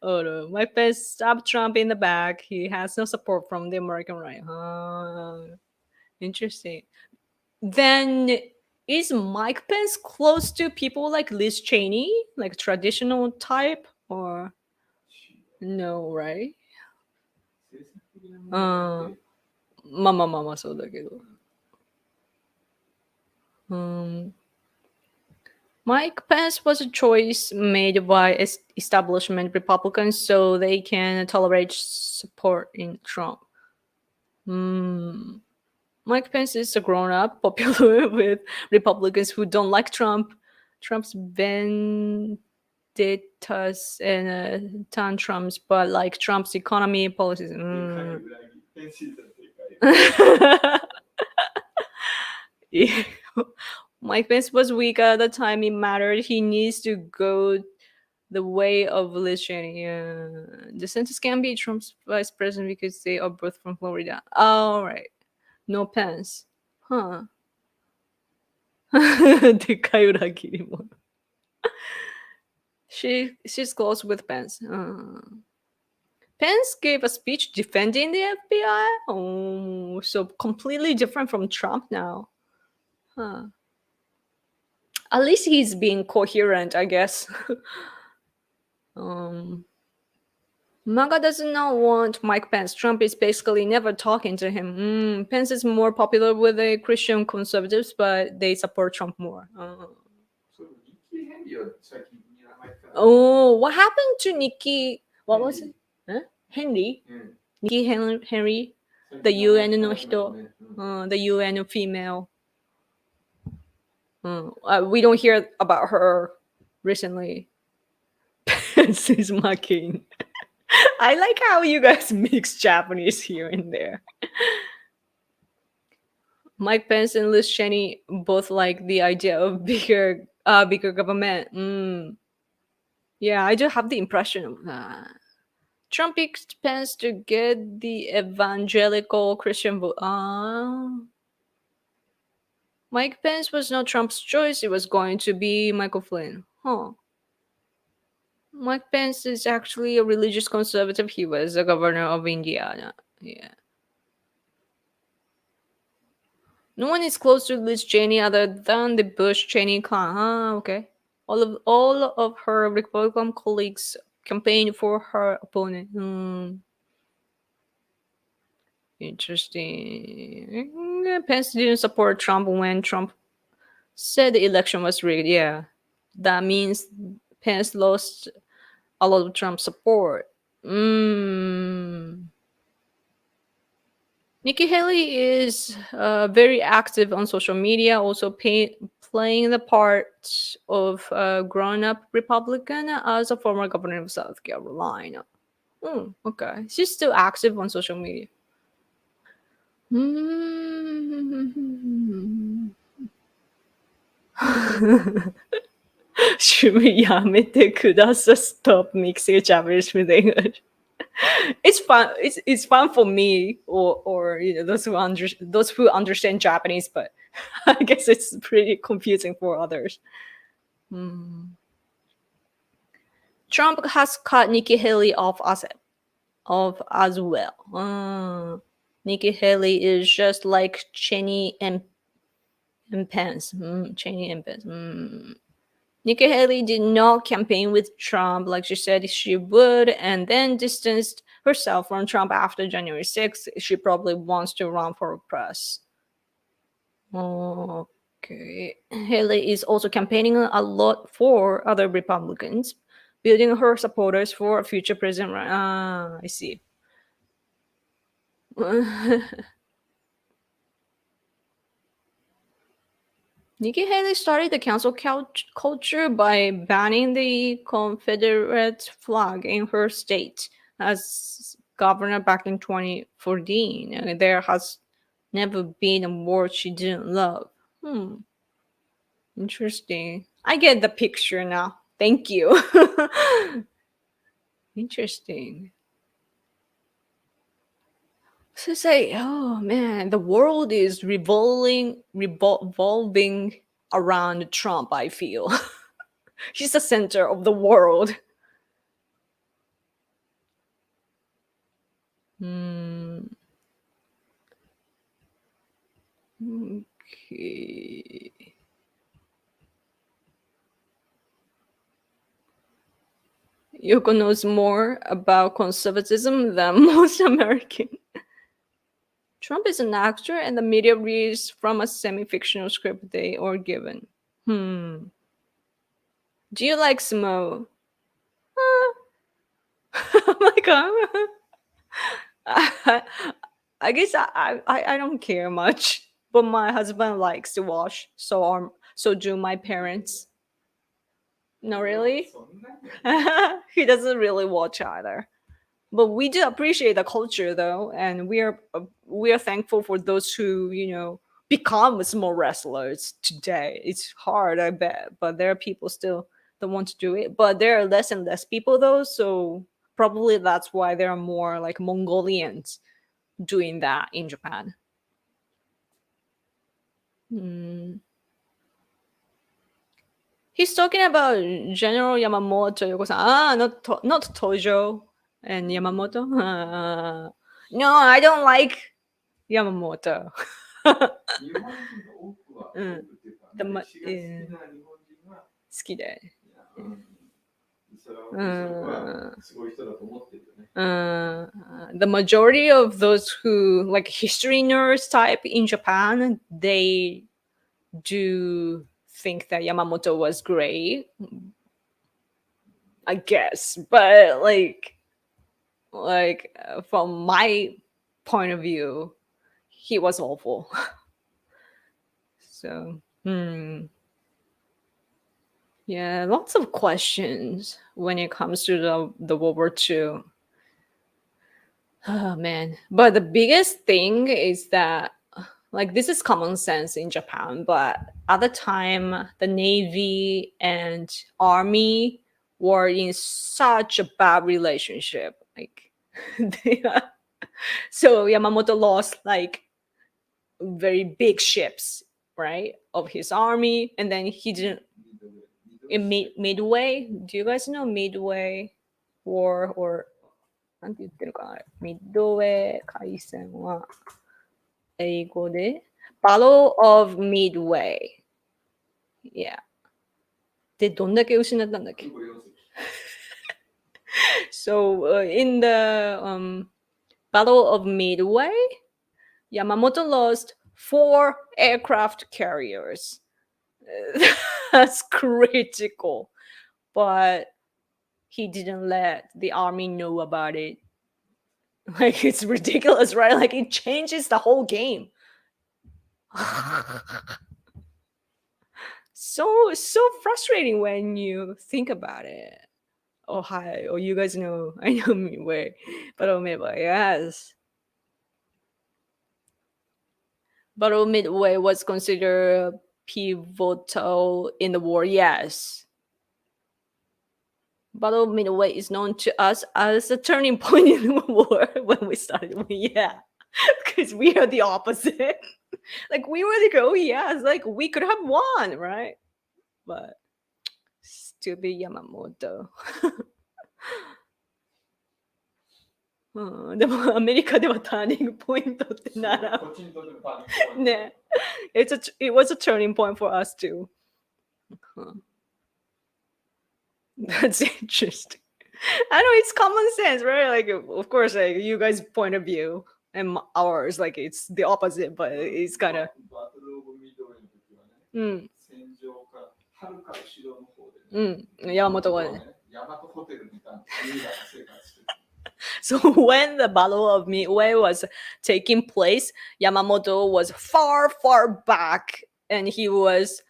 Oh no, Mike Pence stabbed Trump in the back. He has no support from the American right. Interesting. Then is Mike Pence close to people like Liz Cheney, like traditional type, or no, right? 政策的なものってまあそうだけど。Mike Pence was a choice made by establishment Republicans so they can tolerate support in Trump. Mike Pence is a grown-up, popular with Republicans who don't like Trump. Trump's vendettas and tantrums, but like Trump's economy policies. でかい裏切りペンシーズはでかい Yeah. Mike Pence was weak at the time it mattered. He needs to go the way of Liz Cheney. DeSantis can be Trump's vice president because they are both from Florida. All right. No Pence. Huh. でかい裏切り者。She's close with Pence. Pence gave a speech defending the FBI. Oh, so completely different from Trump now. Huh. At least he's being coherent, I guess. um, MAGA does not want Mike Pence. Trump is basically never talking to him. Pence is more popular with the Christian conservatives, but they support Trump more. そう、日記ヘンリーは最近に名前聞かない。Oh, what happened to Nikki? What was it? Huh? Henry? うん。 Nikki Henry? 最 The 近名前 UN の聞かなくな人。るね。うん。 The UN female. We don't hear about her recently. This is mocking. I like how you guys mix Japanese here and there. Mike Pence and Liz Cheney both like the idea of bigger government. Yeah, I do have the impression of that. Trump picked Pence to get the evangelical Christian vote. Mike Pence was not Trump's choice. It was going to be Michael Flynn. Huh. Mike Pence is actually a religious conservative. He was the governor of Indiana. Yeah. No one is close to Liz Cheney other than the Bush Cheney clan. Okay. All of her Republican colleagues campaigned for her opponent. Interesting. Pence didn't support Trump when Trump said the election was rigged. Yeah. That means Pence lost a lot of Trump support. Nikki Haley is very active on social media, also playing the part of a grown-up Republican as a former governor of South Carolina. Okay. She's still active on social media. 趣味やめてください. Stop mixing Japanese with English. It's fun. It's fun for me or those who understand Japanese, but I guess it's pretty confusing for others. Trump has cut Nikki Haley off as well. Nikki Haley is just like Cheney and Pence. Cheney and Pence. Nikki Haley did not campaign with Trump like she said she would, and then distanced herself from Trump after January 6th. She probably wants to run for press. Okay. Haley is also campaigning a lot for other Republicans, building her supporters for a future president. I see. Nikki Haley started the cancel culture by banning the Confederate flag in her state as governor back in 2014. There has never been a war she didn't love. Interesting. I get the picture now. Thank you. Interesting. So say, oh man, the world is revolving around Trump, I feel. He's the center of the world. Okay. Yoko knows more about conservatism than most Americans. Trump is an actor, and the media reads from a semi-fictional script they are given. Do you like Smo? Oh my god. I guess I don't care much, but my husband likes to watch, so do my parents. No, really? そんなに He doesn't really watch either. But we do appreciate the culture though, and we are thankful for those who become small wrestlers today. It's hard, I bet, but there are people still that want to do it. But there are less and less people though, so probably that's why there are more like Mongolians doing that in Japan. He's talking about General Yamamoto, Yoko-san. Ah, not Tojo and Yamamoto. No, I don't like Yamamoto. 日本人の多くは、うん多くっていうか、でも歴史が好きな日本人は、好きで。いやそれはうんすごい人だと思ってるよね。The majority of those who like history nerds type in Japan, they do think that Yamamoto was great, I guess. But from my point of view, he was awful. So, yeah, lots of questions when it comes to the World War II. Oh man. But the biggest thing is that like this is common sense in Japan, but at the time the Navy and Army were in such a bad relationship. Like so Yamamoto lost like very big ships, right? Of his army, and then he didn't in Midway. Do you guys know Midway War or なんて言ってるかなミッドウェー海戦は英語で Battle of Midway. Yeah. で、どんだけ失ったんだっけ So, in the Battle of Midway, Yamamoto lost 4 aircraft carriers. That's critical. But he didn't let the army know about it. Like it's ridiculous, right? Like it changes the whole game. So frustrating when you think about it. Oh hi, oh you guys know I know Midway, but Midway, yes. Battle Midway was considered pivotal in the war, yes. Battle Midway is known to us as a turning point in the war when we started. Yeah, because we are the opposite. Like we were like, oh yeah, it's like we could have won, right? But stupid Yamamoto. でもアメリカではターニングポイントってならこっちにとってのターニングポイント。ね it was a turning point for us too. That's interesting. I know it's common sense, right? Like, of course, like you guys' point of view and ours, like it's the opposite, but it's kind of. バトルオブミッドウェイの時はね、戦場からはるか後ろの方でね、山本はね。大和ホテルにいたんです。ミイラが生活してる。So when the Battle of Midway was taking place, Yamamoto was far, far back, and he was,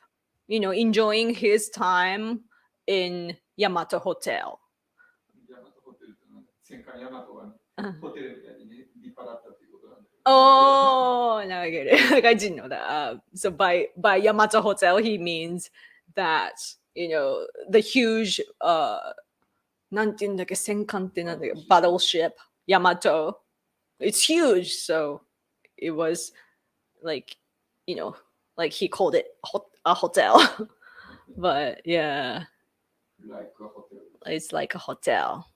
enjoying his time in Yamato Hotel. 大和ホテルってのは戦艦大和がね、ホテルみたいにね、立派だったということなんだけど。Oh, now I get it. Like I didn't know that. So by Yamato Hotel, he means that the huge なんて言うんだっけ戦艦ってなんだっけ battleship Yamato. It's huge, so it was like like he called it a hotel. But yeah, Like a hotel. it's like a hotel.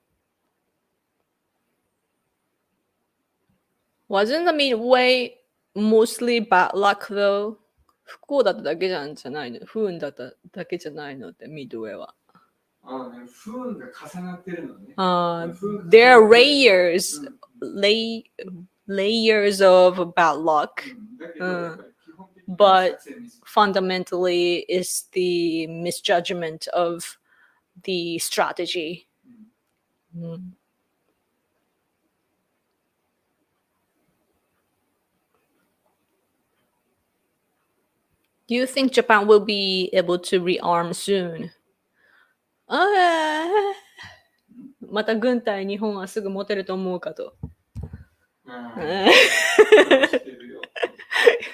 Wasn't the Midway mostly bad luck though? 不幸だっただけじゃないの不運だっただけじゃないのって Midway は。不運が重なってるのね。There are layers of bad luck. But fundamentally is the misjudgment of the strategy. Do you think Japan will be able to rearm soon? また軍隊日本はすぐ持てると思うかと。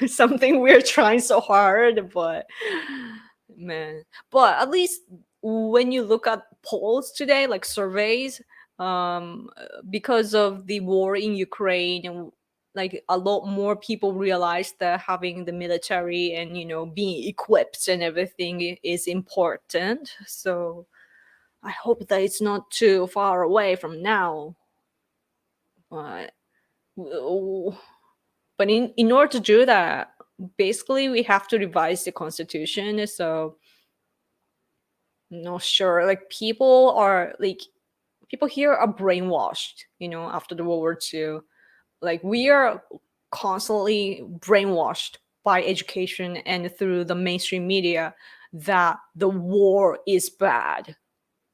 Something we're trying so hard, but man. But at least when you look at polls today, like surveys, because of the war in Ukraine, like a lot more people realize that having the military and being equipped and everything is important. So I hope that it's not too far away from now. But but in order to do that, basically we have to revise the constitution. So not sure, like people here are brainwashed, after the World War II. Like we are constantly brainwashed by education and through the mainstream media that the war is bad.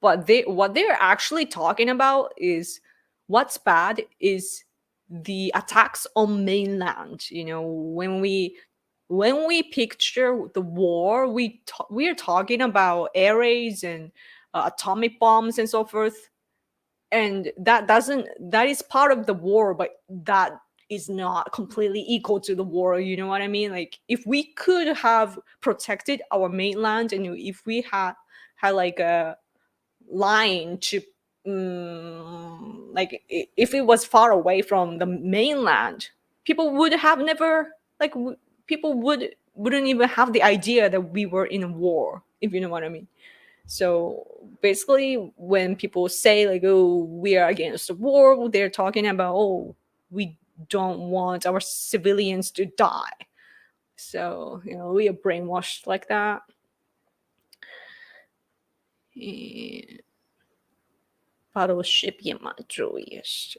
But what they're actually talking about is what's bad is the attacks on mainland. When we picture the war, we are talking about air raids and atomic bombs and so forth, and that is part of the war, but that is not completely equal to the war. You know what I mean? Like if we could have protected our mainland, and if we had like a line to if it was far away from the mainland, people would have never people wouldn't even have the idea that we were in a war, if you know what I mean. So basically, when people say like, "Oh, we are against the war," they're talking about, "Oh, we don't want our civilians to die." So we are brainwashed like that. Eh, Battleship Yamato, yes.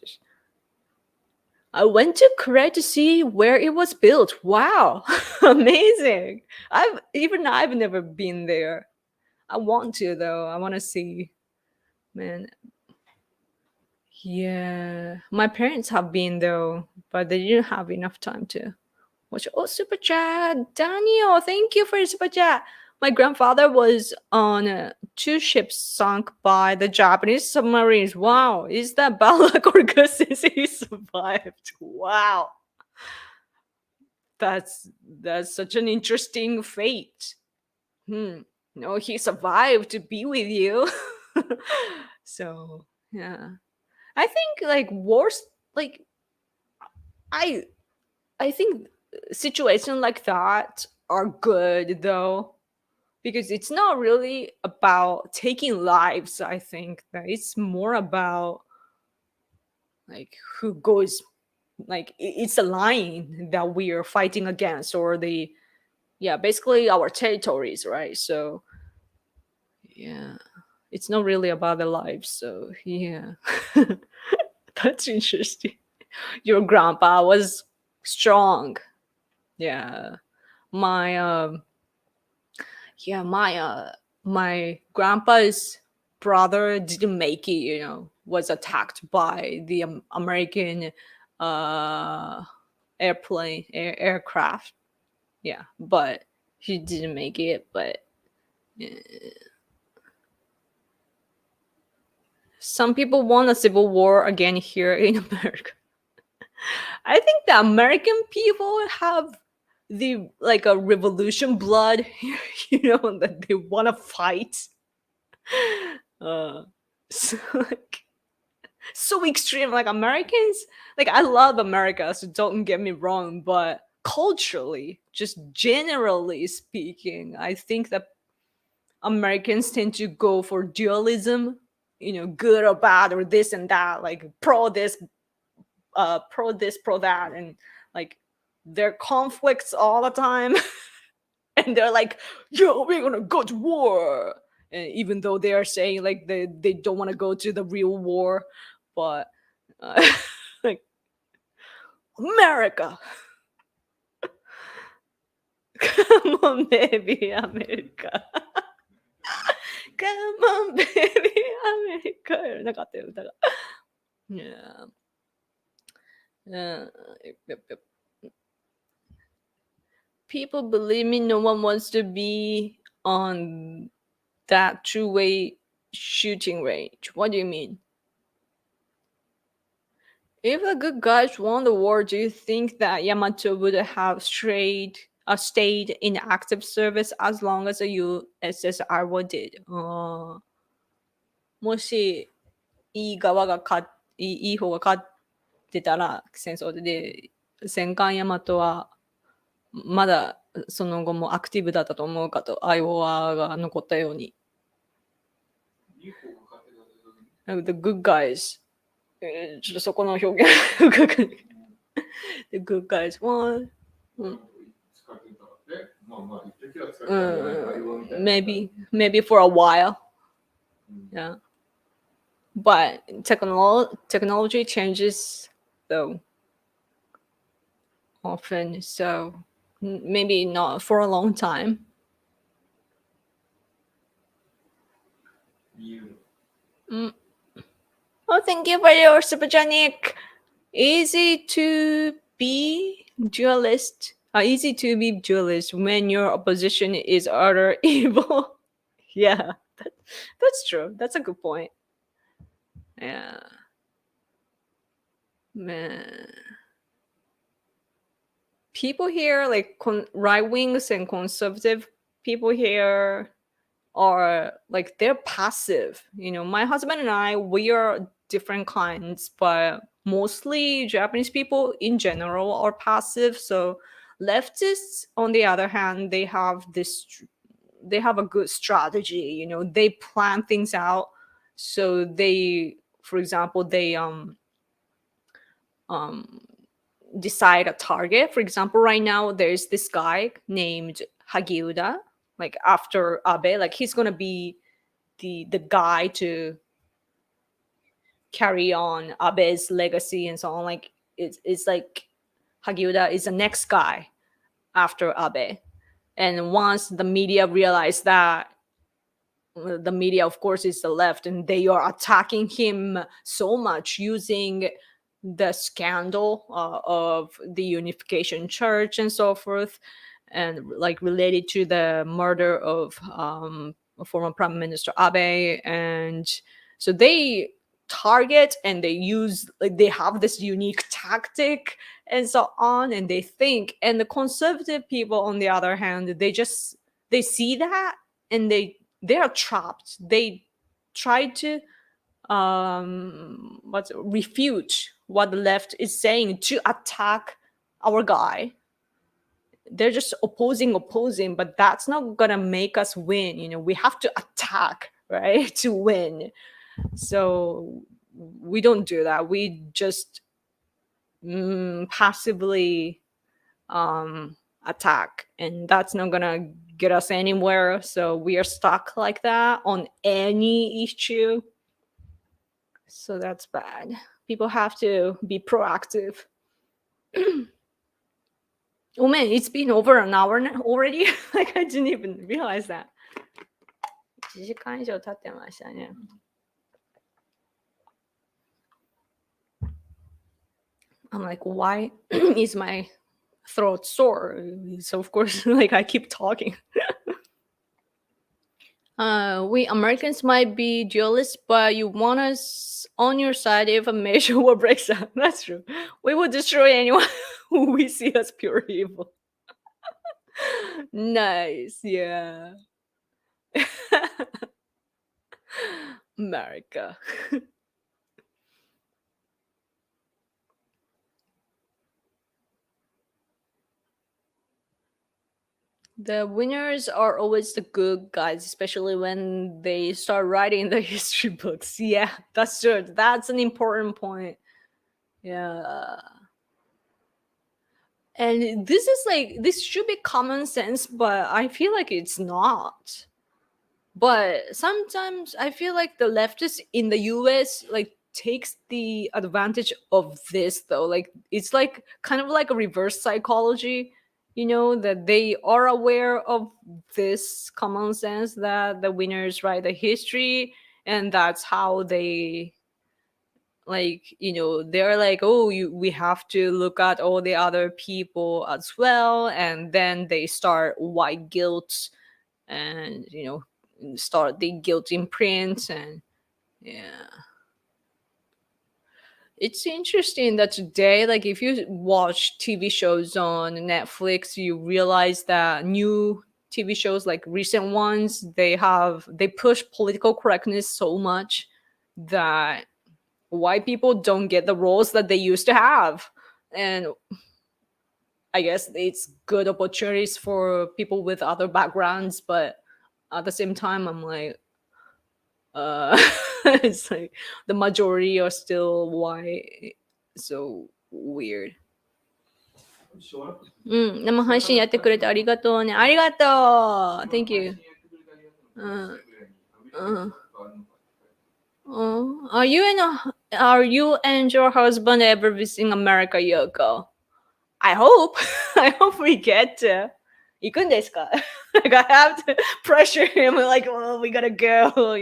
I went to Korea to see where it was built. Wow, amazing! I've never been there. I want to though. I want to see. Man, yeah, my parents have been though, but they didn't have enough time to watch. Oh, super chat, Daniel! Thank you for your super chat. My grandfather was on two ships sunk by the Japanese submarines. Wow, is that bad luck or good since he survived? Wow, that's such an interesting fate. Hmm. No, he survived to be with you. So yeah. I think like wars, like I I think situations like that are good though, because it's not really about taking lives. I think that it's more about like who goes, like it's a line that we are fighting against, or the yeah, basically our territories, right? So yeah, it's not really about the lives. So yeah. That's interesting. Your grandpa was strong. Yeah. My my grandpa's brother didn't make it, was attacked by the American uh aircraft. Yeah, but he didn't make it, but some people want a civil war again here in America. I think the American people have the like a revolution blood, that they want to fight. Uh, so, so extreme. Like Americans, like I love America, so don't get me wrong, but culturally, just generally speaking, I think that Americans tend to go for dualism, good or bad or this and that, like pro this, pro that, and like there are conflicts all the time. And they're like, yo, we're gonna go to war. And even though they are saying like they don't want to go to the real war, but like America. Come on, baby, America. Come on, baby, America. なかったよ、歌が。Yeah. Yep, yep. People believe me, no one wants to be on that two-way shooting range. What do you mean? If the good guys won the war, do you think that Yamato would have stayed in active service as long as the USSR did? もしいい側が勝いいいい方が勝ってたら戦争で戦艦ヤマトはまだその後もアクティブだったと思うかと、アイオワが残ったように。日本が勝手だけど、The good guys。ちょっとそこの表現深くない。The good guys。使ってたで、まあまあ、一時は使ってたんじゃないかよみたいな。maybe for a while. うん Yeah. But technology changes though often, so maybe not for a long time. 理由 Oh, thank you for your super chat, Nick. Easy to be dualist. Easy to be dualist when your opposition is utter evil. Yeah, that's true. That's a good point. Yeah. Man. People here, like right wings and conservative people here, are like they're passive. You know, my husband and I, we are different kinds, but mostly Japanese people in general are passive. So leftists, on the other hand, they have a good strategy. You know, they plan things out. So they, for example, they um decide a target. For example, right now there's this guy named Hagiuda, like after Abe, like he's gonna be the guy to carry on Abe's legacy and so on. Like it's like Hagiuda is the next guy after Abe. And once the media realize that, the media of course is the left, and they are attacking him so much using the scandal of the unification church and so forth, and like related to the murder of former prime minister Abe. And so they target and they use, like they have this unique tactic and so on, and they think. And the conservative people on the other hand, they see that, and they are trapped. They try to refute what the left is saying to attack our guy. They're just opposing, but that's not gonna make us win. You know, we have to attack, right, to win. So we don't do that. We just passively attack, and that's not gonna get us anywhere. So we are stuck like that on any issue. So that's bad. People have to be proactive. Oh man, it's been over an hour already. Like I didn't even realize that. 1時間以上経ってましたね。I'm like, why is my throat sore? So of course, like I keep talking. We Americans might be dualists, but you want us on your side if a major war breaks out. That's true. We will destroy anyone who we see as pure evil. Nice, yeah. America. The winners are always the good guys, especially when they start writing the history books. Yeah, that's true. That's an important point. Yeah. And this is like, this should be common sense, but I feel like it's not. But sometimes I feel like the leftists in the US like takes the advantage of this though. Like it's like kind of like a reverse psychology, you know, that they are aware of this common sense that the winners write the history, and that's how they, like, you know, they're like, oh, we have to look at all the other people as well, and then they start white guilt, and you know, start the guilt imprint. And yeah, it's interesting that today, like if you watch TV shows on Netflix, you realize that new TV shows, like recent ones, they push political correctness so much that white people don't get the roles that they used to have. And I guess it's good opportunities for people with other backgrounds, but at the same time, I'm like, uh, it's like the majority are still white, so weird. 小学校うん、生配信やってくれてありがとうね。ありがとう !Thank you. うん。Are you and your husband ever visiting America, Yoko? I hope. I hope we get to. 行くんですか? Like I have to pressure him. Like, well, we gotta go.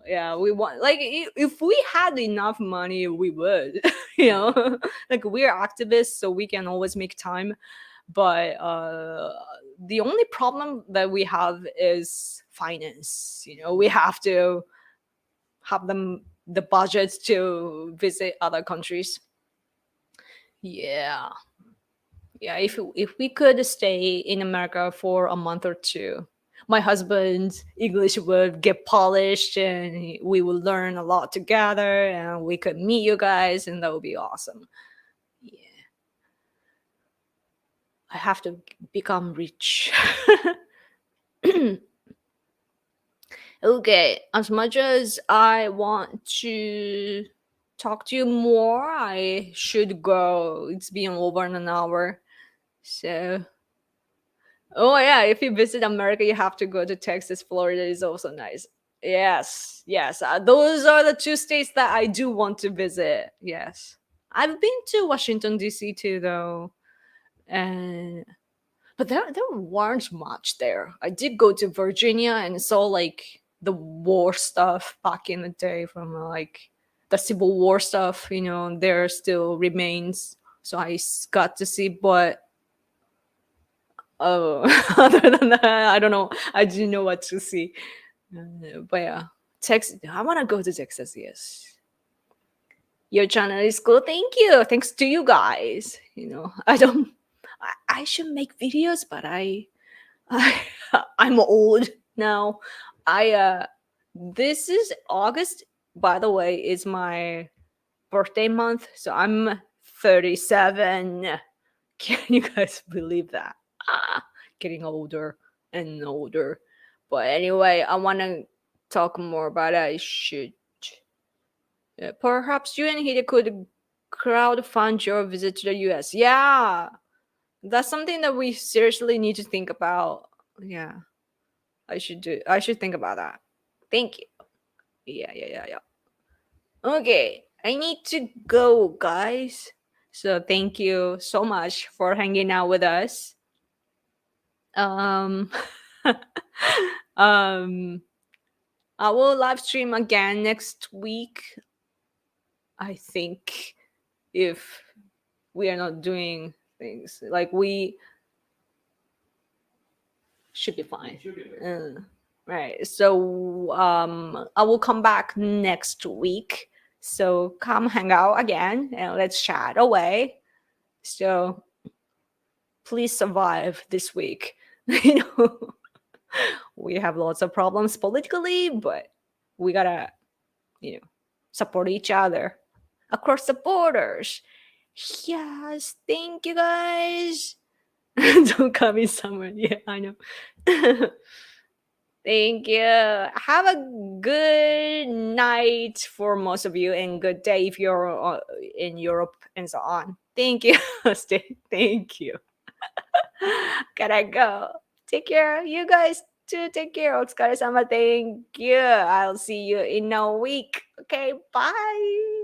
Yeah, we want like if we had enough money, we would. Like we're activists, so we can always make time. But the only problem that we have is finance. We have to have the budget to visit other countries. Yeah. Yeah, if we could stay in America for a month or two, my husband's English would get polished and we would learn a lot together and we could meet you guys and that would be awesome. Yeah. I have to become rich. Okay, as much as I want to talk to you more, I should go. It's been over an hour. So, oh yeah, if you visit America, you have to go to Texas. Florida is also nice. Yes, yes. Those are the two states that I do want to visit. Yes. I've been to Washington D.C. too though. And but there weren't much there. I did go to Virginia and saw like the war stuff back in the day from like the Civil War stuff. There still remains. So got to see, but oh, other than that, I don't know. I didn't know what to see. But yeah, Texas. I want to go to Texas. Yes. Your channel is cool. Thank you. Thanks to you guys. I don't. I should make videos, but I I'm old now. This is August, by the way, is my birthday month, so I'm 37. Can you guys believe that? Getting older and older. But anyway, I want to talk more about it. I should. Perhaps you and Hide could crowdfund your visit to the US. Yeah, that's something that we seriously need to think about. Yeah. I should think about that. Thank you. Yeah. Okay, I need to go, guys. So thank you so much for hanging out with us. Um um I will live stream again next week. I think if we are not doing things like we should be fine. Right. So I will come back next week. So come hang out again and let's chat away. So please survive this week. We have lots of problems politically, but we gotta, support each other across the borders. Yes, thank you guys. Don't come in summer. Yeah, I know. Thank you. Have a good night for most of you and good day if you're in Europe and so on. Thank you. Thank you. Gotta go. Take care. You guys too. Take care. Otsukaresama. Thank you. I'll see you in a week. Okay. Bye.